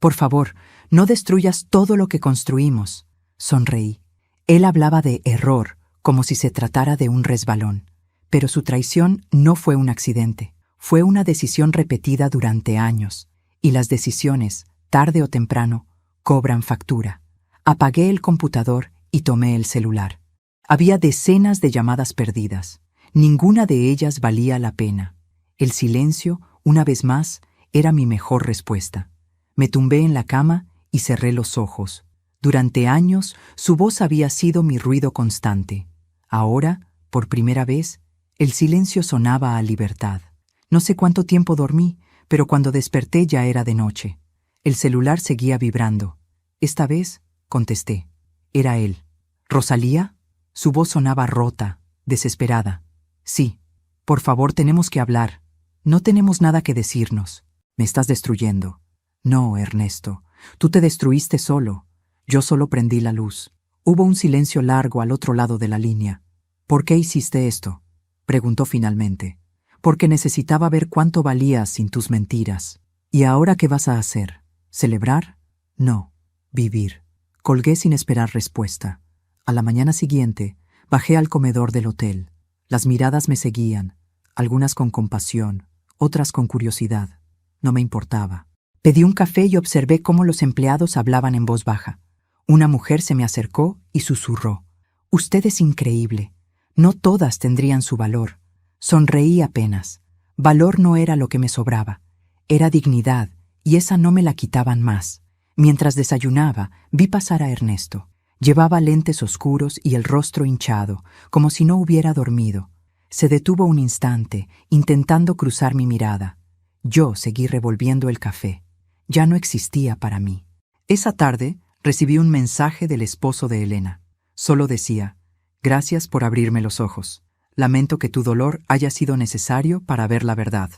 Por favor, no destruyas todo lo que construimos. Sonreí. Él hablaba de error, como si se tratara de un resbalón. Pero su traición no fue un accidente. Fue una decisión repetida durante años. Y las decisiones, tarde o temprano, cobran factura. Apagué el computador y tomé el celular. Había decenas de llamadas perdidas. Ninguna de ellas valía la pena. El silencio, una vez más, era mi mejor respuesta. Me tumbé en la cama y cerré los ojos. Durante años, su voz había sido mi ruido constante. Ahora, por primera vez, el silencio sonaba a libertad. No sé cuánto tiempo dormí, pero cuando desperté ya era de noche. El celular seguía vibrando. Esta vez, contesté. Era él. ¿Rosalía? Su voz sonaba rota, desesperada. Sí. Por favor, tenemos que hablar. No tenemos nada que decirnos. Me estás destruyendo. No, Ernesto. Tú te destruiste solo. Yo solo prendí la luz. Hubo un silencio largo al otro lado de la línea. ¿Por qué hiciste esto? Preguntó finalmente. Porque necesitaba ver cuánto valías sin tus mentiras. ¿Y ahora qué vas a hacer? ¿Celebrar? No. Vivir. Colgué sin esperar respuesta. A la mañana siguiente, bajé al comedor del hotel. Las miradas me seguían, algunas con compasión, otras con curiosidad. No me importaba. Pedí un café y observé cómo los empleados hablaban en voz baja. Una mujer se me acercó y susurró. «Usted es increíble. No todas tendrían su valor». Sonreí apenas. Valor no era lo que me sobraba. Era dignidad, y esa no me la quitaban más. Mientras desayunaba, vi pasar a Ernesto. Llevaba lentes oscuros y el rostro hinchado, como si no hubiera dormido. Se detuvo un instante, intentando cruzar mi mirada. Yo seguí revolviendo el café. Ya no existía para mí. Esa tarde recibí un mensaje del esposo de Elena. Solo decía: «Gracias por abrirme los ojos. Lamento que tu dolor haya sido necesario para ver la verdad».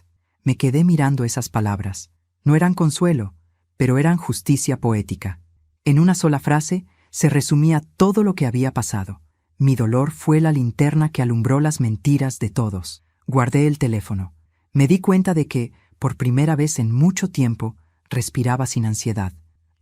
Me quedé mirando esas palabras. No eran consuelo, pero eran justicia poética. En una sola frase se resumía todo lo que había pasado. Mi dolor fue la linterna que alumbró las mentiras de todos. Guardé el teléfono. Me di cuenta de que, por primera vez en mucho tiempo, respiraba sin ansiedad.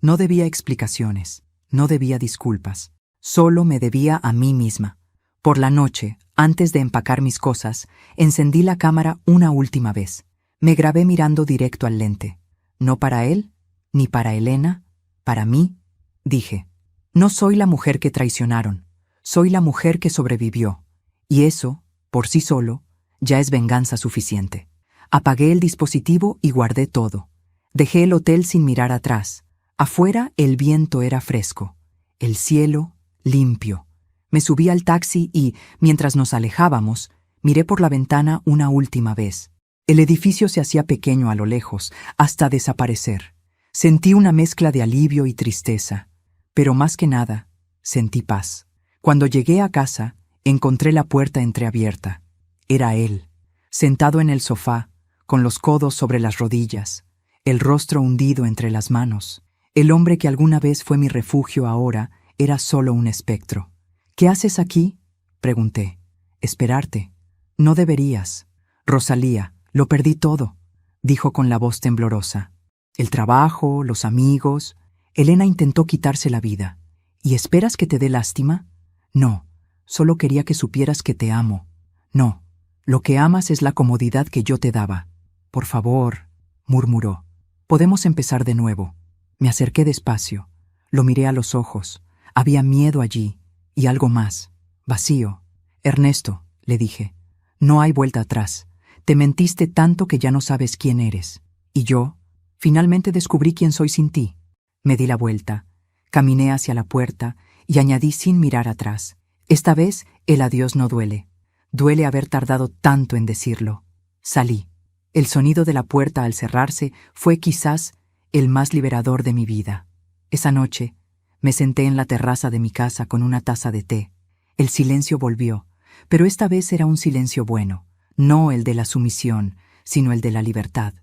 No debía explicaciones, no debía disculpas. Solo me debía a mí misma. Por la noche, antes de empacar mis cosas, encendí la cámara una última vez. Me grabé mirando directo al lente. No para él, ni para Elena, para mí, dije. No soy la mujer que traicionaron, soy la mujer que sobrevivió. Y eso, por sí solo, ya es venganza suficiente. Apagué el dispositivo y guardé todo. Dejé el hotel sin mirar atrás. Afuera el viento era fresco, el cielo limpio. Me subí al taxi y, mientras nos alejábamos, miré por la ventana una última vez. El edificio se hacía pequeño a lo lejos, hasta desaparecer. Sentí una mezcla de alivio y tristeza, pero más que nada, sentí paz. Cuando llegué a casa, encontré la puerta entreabierta. Era él, sentado en el sofá, con los codos sobre las rodillas, el rostro hundido entre las manos. El hombre que alguna vez fue mi refugio ahora era solo un espectro. «¿Qué haces aquí?», pregunté. «Esperarte». «No deberías». «Rosalía, lo perdí todo», dijo con la voz temblorosa. «El trabajo, los amigos». Elena intentó quitarse la vida. «¿Y esperas que te dé lástima?». «No, solo quería que supieras que te amo». «No, lo que amas es la comodidad que yo te daba». «Por favor», murmuró. «Podemos empezar de nuevo». Me acerqué despacio. Lo miré a los ojos. Había miedo allí, y algo más, vacío. «Ernesto», le dije, «no hay vuelta atrás. Te mentiste tanto que ya no sabes quién eres. Y yo, finalmente descubrí quién soy sin ti». Me di la vuelta, caminé hacia la puerta y añadí sin mirar atrás. Esta vez el adiós no duele. Duele haber tardado tanto en decirlo. Salí. El sonido de la puerta al cerrarse fue quizás el más liberador de mi vida. Esa noche me senté en la terraza de mi casa con una taza de té. El silencio volvió, pero esta vez era un silencio bueno, no el de la sumisión, sino el de la libertad.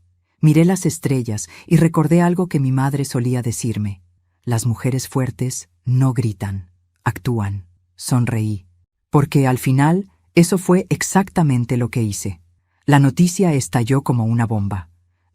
Miré las estrellas y recordé algo que mi madre solía decirme: las mujeres fuertes no gritan, actúan. Sonreí, porque al final eso fue exactamente lo que hice. La noticia estalló como una bomba.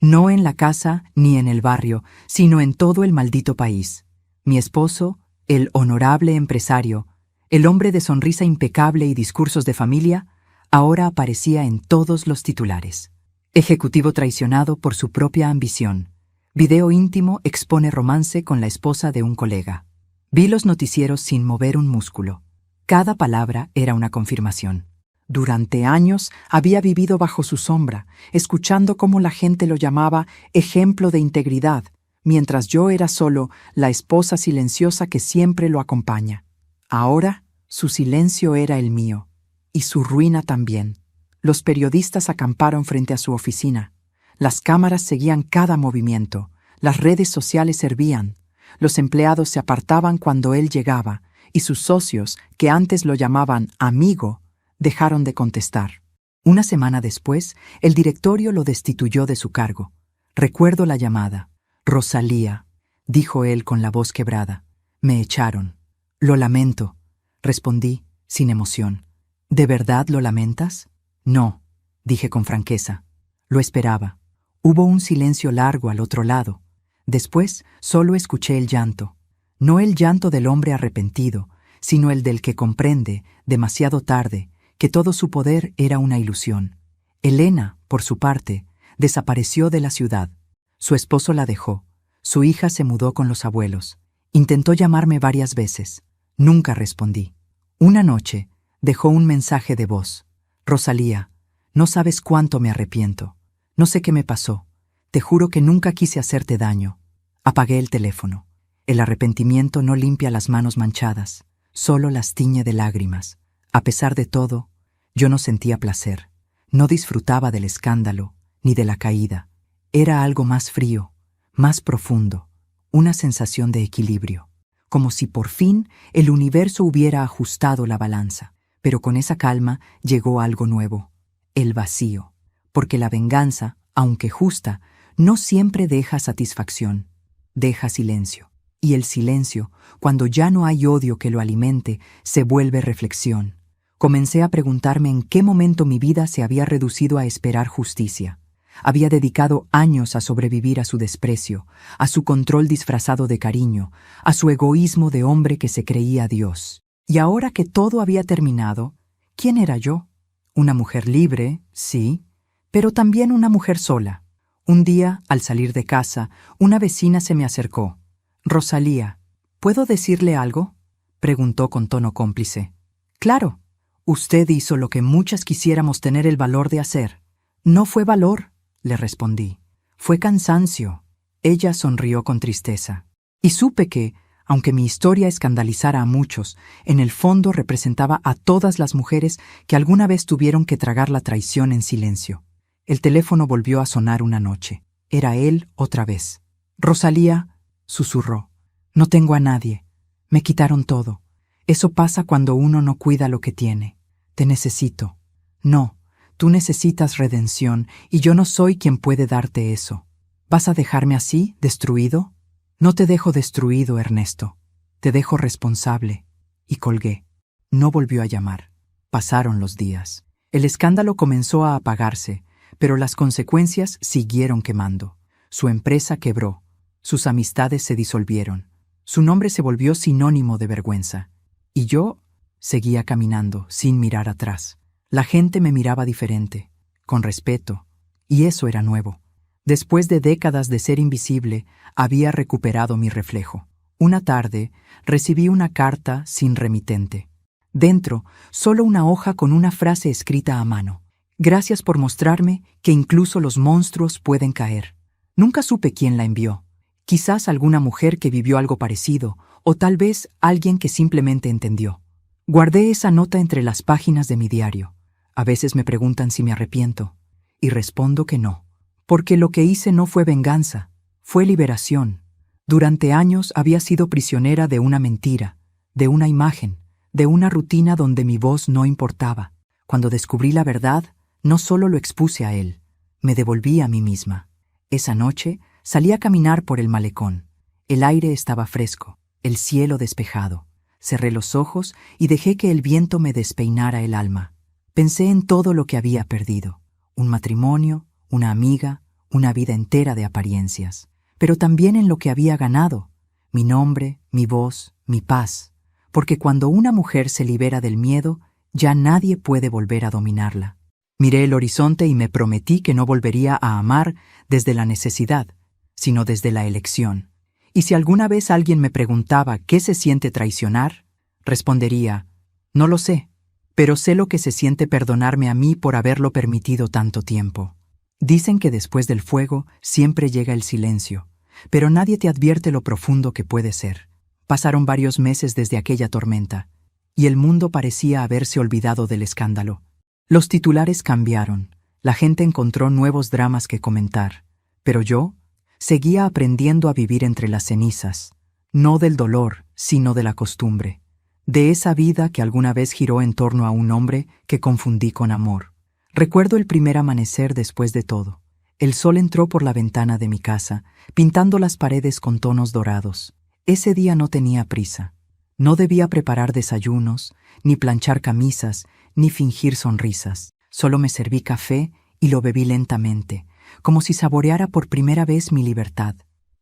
No en la casa ni en el barrio, sino en todo el maldito país. Mi esposo, el honorable empresario, el hombre de sonrisa impecable y discursos de familia, ahora aparecía en todos los titulares. Ejecutivo traicionado por su propia ambición. Video íntimo expone romance con la esposa de un colega. Vi los noticieros sin mover un músculo. Cada palabra era una confirmación. Durante años había vivido bajo su sombra, escuchando cómo la gente lo llamaba ejemplo de integridad, mientras yo era solo la esposa silenciosa que siempre lo acompaña. Ahora, su silencio era el mío, y su ruina también. Los periodistas acamparon frente a su oficina. Las cámaras seguían cada movimiento. Las redes sociales hervían. Los empleados se apartaban cuando él llegaba, y sus socios, que antes lo llamaban amigo, dejaron de contestar. Una semana después, el directorio lo destituyó de su cargo. Recuerdo la llamada. «Rosalía», dijo él con la voz quebrada. «Me echaron». «Lo lamento», respondí, sin emoción. «¿De verdad lo lamentas?» «No», dije con franqueza. Lo esperaba. Hubo un silencio largo al otro lado. Después solo escuché el llanto. No el llanto del hombre arrepentido, sino el del que comprende, demasiado tarde, que todo su poder era una ilusión. Elena, por su parte, desapareció de la ciudad. Su esposo la dejó. Su hija se mudó con los abuelos. Intentó llamarme varias veces. Nunca respondí. Una noche, dejó un mensaje de voz. «Rosalía, no sabes cuánto me arrepiento. No sé qué me pasó. Te juro que nunca quise hacerte daño». Apagué el teléfono. El arrepentimiento no limpia las manos manchadas, solo las tiñe de lágrimas. A pesar de todo, yo no sentía placer. No disfrutaba del escándalo, ni de la caída. Era algo más frío, más profundo, una sensación de equilibrio, como si por fin el universo hubiera ajustado la balanza. Pero con esa calma llegó algo nuevo, el vacío, porque la venganza, aunque justa, no siempre deja satisfacción, deja silencio. Y el silencio, cuando ya no hay odio que lo alimente, se vuelve reflexión. Comencé a preguntarme en qué momento mi vida se había reducido a esperar justicia. Había dedicado años a sobrevivir a su desprecio, a su control disfrazado de cariño, a su egoísmo de hombre que se creía Dios. Y ahora que todo había terminado, ¿quién era yo? Una mujer libre, sí, pero también una mujer sola. Un día, al salir de casa, una vecina se me acercó. «Rosalía, ¿puedo decirle algo?», preguntó con tono cómplice. «Claro, usted hizo lo que muchas quisiéramos tener el valor de hacer». «No fue valor», le respondí. «Fue cansancio». Ella sonrió con tristeza. Y supe que, aunque mi historia escandalizara a muchos, en el fondo representaba a todas las mujeres que alguna vez tuvieron que tragar la traición en silencio. El teléfono volvió a sonar una noche. Era él otra vez. «Rosalía», susurró, «no tengo a nadie. Me quitaron todo. Eso pasa cuando uno no cuida lo que tiene. Te necesito». «No, tú necesitas redención y yo no soy quien puede darte eso. ¿Vas a dejarme así, destruido?» «No te dejo destruido, Ernesto. Te dejo responsable». Y colgué. No volvió a llamar. Pasaron los días. El escándalo comenzó a apagarse, pero las consecuencias siguieron quemando. Su empresa quebró. Sus amistades se disolvieron. Su nombre se volvió sinónimo de vergüenza. Y yo seguía caminando, sin mirar atrás. La gente me miraba diferente, con respeto, y eso era nuevo. Después de décadas de ser invisible, había recuperado mi reflejo. Una tarde, recibí una carta sin remitente. Dentro, solo una hoja con una frase escrita a mano. «Gracias por mostrarme que incluso los monstruos pueden caer». Nunca supe quién la envió. Quizás alguna mujer que vivió algo parecido, o tal vez alguien que simplemente entendió. Guardé esa nota entre las páginas de mi diario. A veces me preguntan si me arrepiento, y respondo que no. Porque lo que hice no fue venganza, fue liberación. Durante años había sido prisionera de una mentira, de una imagen, de una rutina donde mi voz no importaba. Cuando descubrí la verdad, no solo lo expuse a él, me devolví a mí misma. Esa noche salí a caminar por el malecón. El aire estaba fresco, el cielo despejado. Cerré los ojos y dejé que el viento me despeinara el alma. Pensé en todo lo que había perdido. Un matrimonio, una amiga, una vida entera de apariencias, pero también en lo que había ganado, mi nombre, mi voz, mi paz, porque cuando una mujer se libera del miedo, ya nadie puede volver a dominarla. Miré el horizonte y me prometí que no volvería a amar desde la necesidad, sino desde la elección. Y si alguna vez alguien me preguntaba qué se siente traicionar, respondería, no lo sé, pero sé lo que se siente perdonarme a mí por haberlo permitido tanto tiempo. Dicen que después del fuego siempre llega el silencio, pero nadie te advierte lo profundo que puede ser. Pasaron varios meses desde aquella tormenta, y el mundo parecía haberse olvidado del escándalo. Los titulares cambiaron, la gente encontró nuevos dramas que comentar, pero yo seguía aprendiendo a vivir entre las cenizas, no del dolor, sino de la costumbre, de esa vida que alguna vez giró en torno a un hombre que confundí con amor. Recuerdo el primer amanecer después de todo. El sol entró por la ventana de mi casa, pintando las paredes con tonos dorados. Ese día no tenía prisa. No debía preparar desayunos, ni planchar camisas, ni fingir sonrisas. Solo me serví café y lo bebí lentamente, como si saboreara por primera vez mi libertad.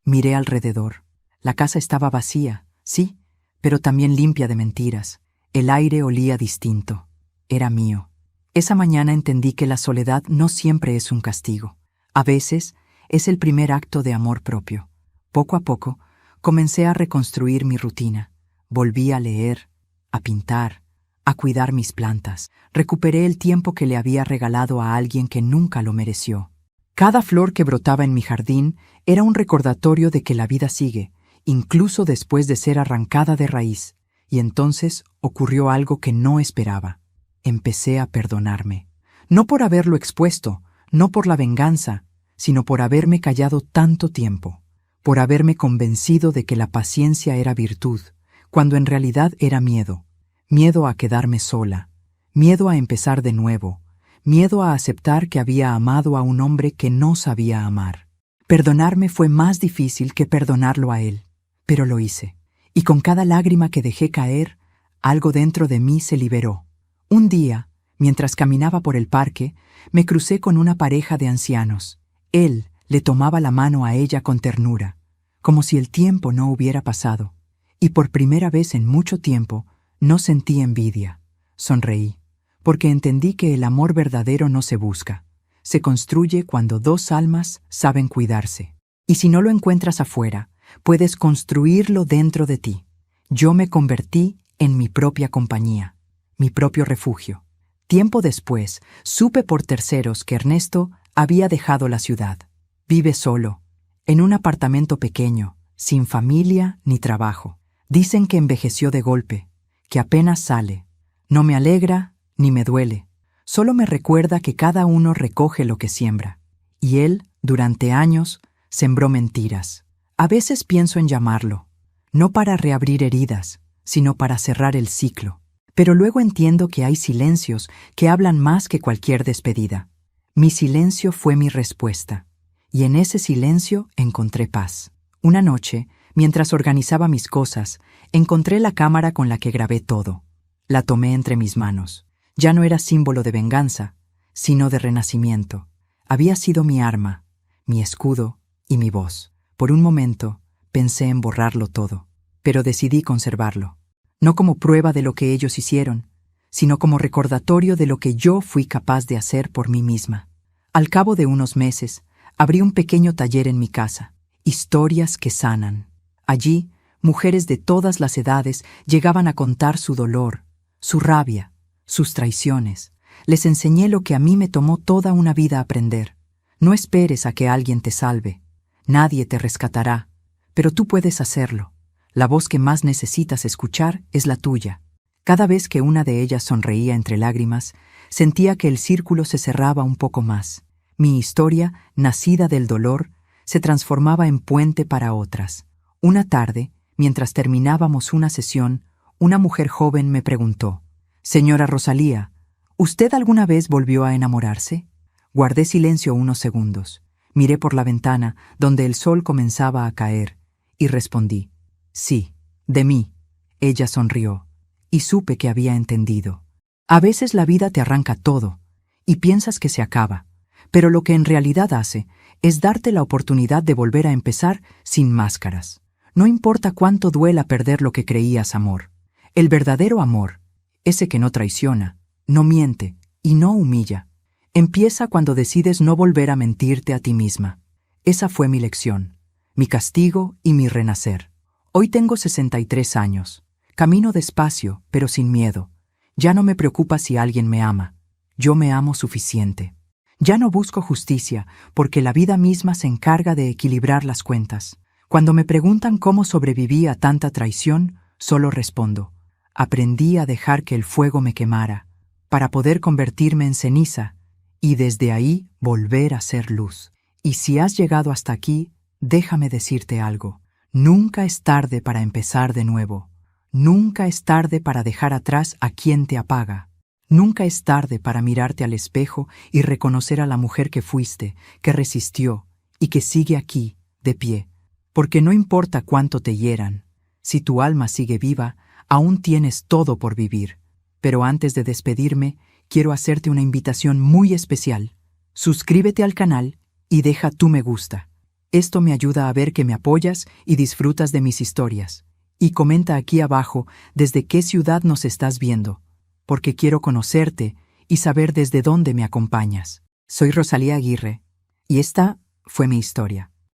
Miré alrededor. La casa estaba vacía, sí, pero también limpia de mentiras. El aire olía distinto. Era mío. Esa mañana entendí que la soledad no siempre es un castigo. A veces es el primer acto de amor propio. Poco a poco, comencé a reconstruir mi rutina. Volví a leer, a pintar, a cuidar mis plantas. Recuperé el tiempo que le había regalado a alguien que nunca lo mereció. Cada flor que brotaba en mi jardín era un recordatorio de que la vida sigue, incluso después de ser arrancada de raíz. Y entonces ocurrió algo que no esperaba. Empecé a perdonarme. No por haberlo expuesto, no por la venganza, sino por haberme callado tanto tiempo, por haberme convencido de que la paciencia era virtud, cuando en realidad era miedo. Miedo a quedarme sola, miedo a empezar de nuevo, miedo a aceptar que había amado a un hombre que no sabía amar. Perdonarme fue más difícil que perdonarlo a él, pero lo hice, y con cada lágrima que dejé caer, algo dentro de mí se liberó. Un día, mientras caminaba por el parque, me crucé con una pareja de ancianos. Él le tomaba la mano a ella con ternura, como si el tiempo no hubiera pasado, y por primera vez en mucho tiempo no sentí envidia. Sonreí, porque entendí que el amor verdadero no se busca, se construye cuando dos almas saben cuidarse. Y si no lo encuentras afuera, puedes construirlo dentro de ti. Yo me convertí en mi propia compañía, mi propio refugio. Tiempo después, supe por terceros que Ernesto había dejado la ciudad. Vive solo, en un apartamento pequeño, sin familia ni trabajo. Dicen que envejeció de golpe, que apenas sale. No me alegra ni me duele. Solo me recuerda que cada uno recoge lo que siembra. Y él, durante años, sembró mentiras. A veces pienso en llamarlo, no para reabrir heridas, sino para cerrar el ciclo. Pero luego entiendo que hay silencios que hablan más que cualquier despedida. Mi silencio fue mi respuesta, y en ese silencio encontré paz. Una noche, mientras organizaba mis cosas, encontré la cámara con la que grabé todo. La tomé entre mis manos. Ya no era símbolo de venganza, sino de renacimiento. Había sido mi arma, mi escudo y mi voz. Por un momento, pensé en borrarlo todo, pero decidí conservarlo. No como prueba de lo que ellos hicieron, sino como recordatorio de lo que yo fui capaz de hacer por mí misma. Al cabo de unos meses, abrí un pequeño taller en mi casa, Historias que sanan. Allí, mujeres de todas las edades llegaban a contar su dolor, su rabia, sus traiciones. Les enseñé lo que a mí me tomó toda una vida aprender. No esperes a que alguien te salve. Nadie te rescatará, pero tú puedes hacerlo. La voz que más necesitas escuchar es la tuya. Cada vez que una de ellas sonreía entre lágrimas, sentía que el círculo se cerraba un poco más. Mi historia, nacida del dolor, se transformaba en puente para otras. Una tarde, mientras terminábamos una sesión, una mujer joven me preguntó: «Señora Rosalía, ¿usted alguna vez volvió a enamorarse?» Guardé silencio unos segundos. Miré por la ventana, donde el sol comenzaba a caer, y respondí: «Sí, de mí». Ella sonrió, y supe que había entendido. A veces la vida te arranca todo, y piensas que se acaba, pero lo que en realidad hace es darte la oportunidad de volver a empezar sin máscaras. No importa cuánto duela perder lo que creías amor. El verdadero amor, ese que no traiciona, no miente y no humilla, empieza cuando decides no volver a mentirte a ti misma. Esa fue mi lección, mi castigo y mi renacer. Hoy tengo 63 años. Camino despacio, pero sin miedo. Ya no me preocupa si alguien me ama. Yo me amo suficiente. Ya no busco justicia, porque la vida misma se encarga de equilibrar las cuentas. Cuando me preguntan cómo sobreviví a tanta traición, solo respondo: aprendí a dejar que el fuego me quemara, para poder convertirme en ceniza, y desde ahí volver a ser luz. Y si has llegado hasta aquí, déjame decirte algo. Nunca es tarde para empezar de nuevo. Nunca es tarde para dejar atrás a quien te apaga. Nunca es tarde para mirarte al espejo y reconocer a la mujer que fuiste, que resistió y que sigue aquí, de pie. Porque no importa cuánto te hieran, si tu alma sigue viva, aún tienes todo por vivir. Pero antes de despedirme, quiero hacerte una invitación muy especial. Suscríbete al canal y deja tu me gusta. Esto me ayuda a ver que me apoyas y disfrutas de mis historias. Y comenta aquí abajo desde qué ciudad nos estás viendo, porque quiero conocerte y saber desde dónde me acompañas. Soy Rosalía Aguirre, y esta fue mi historia.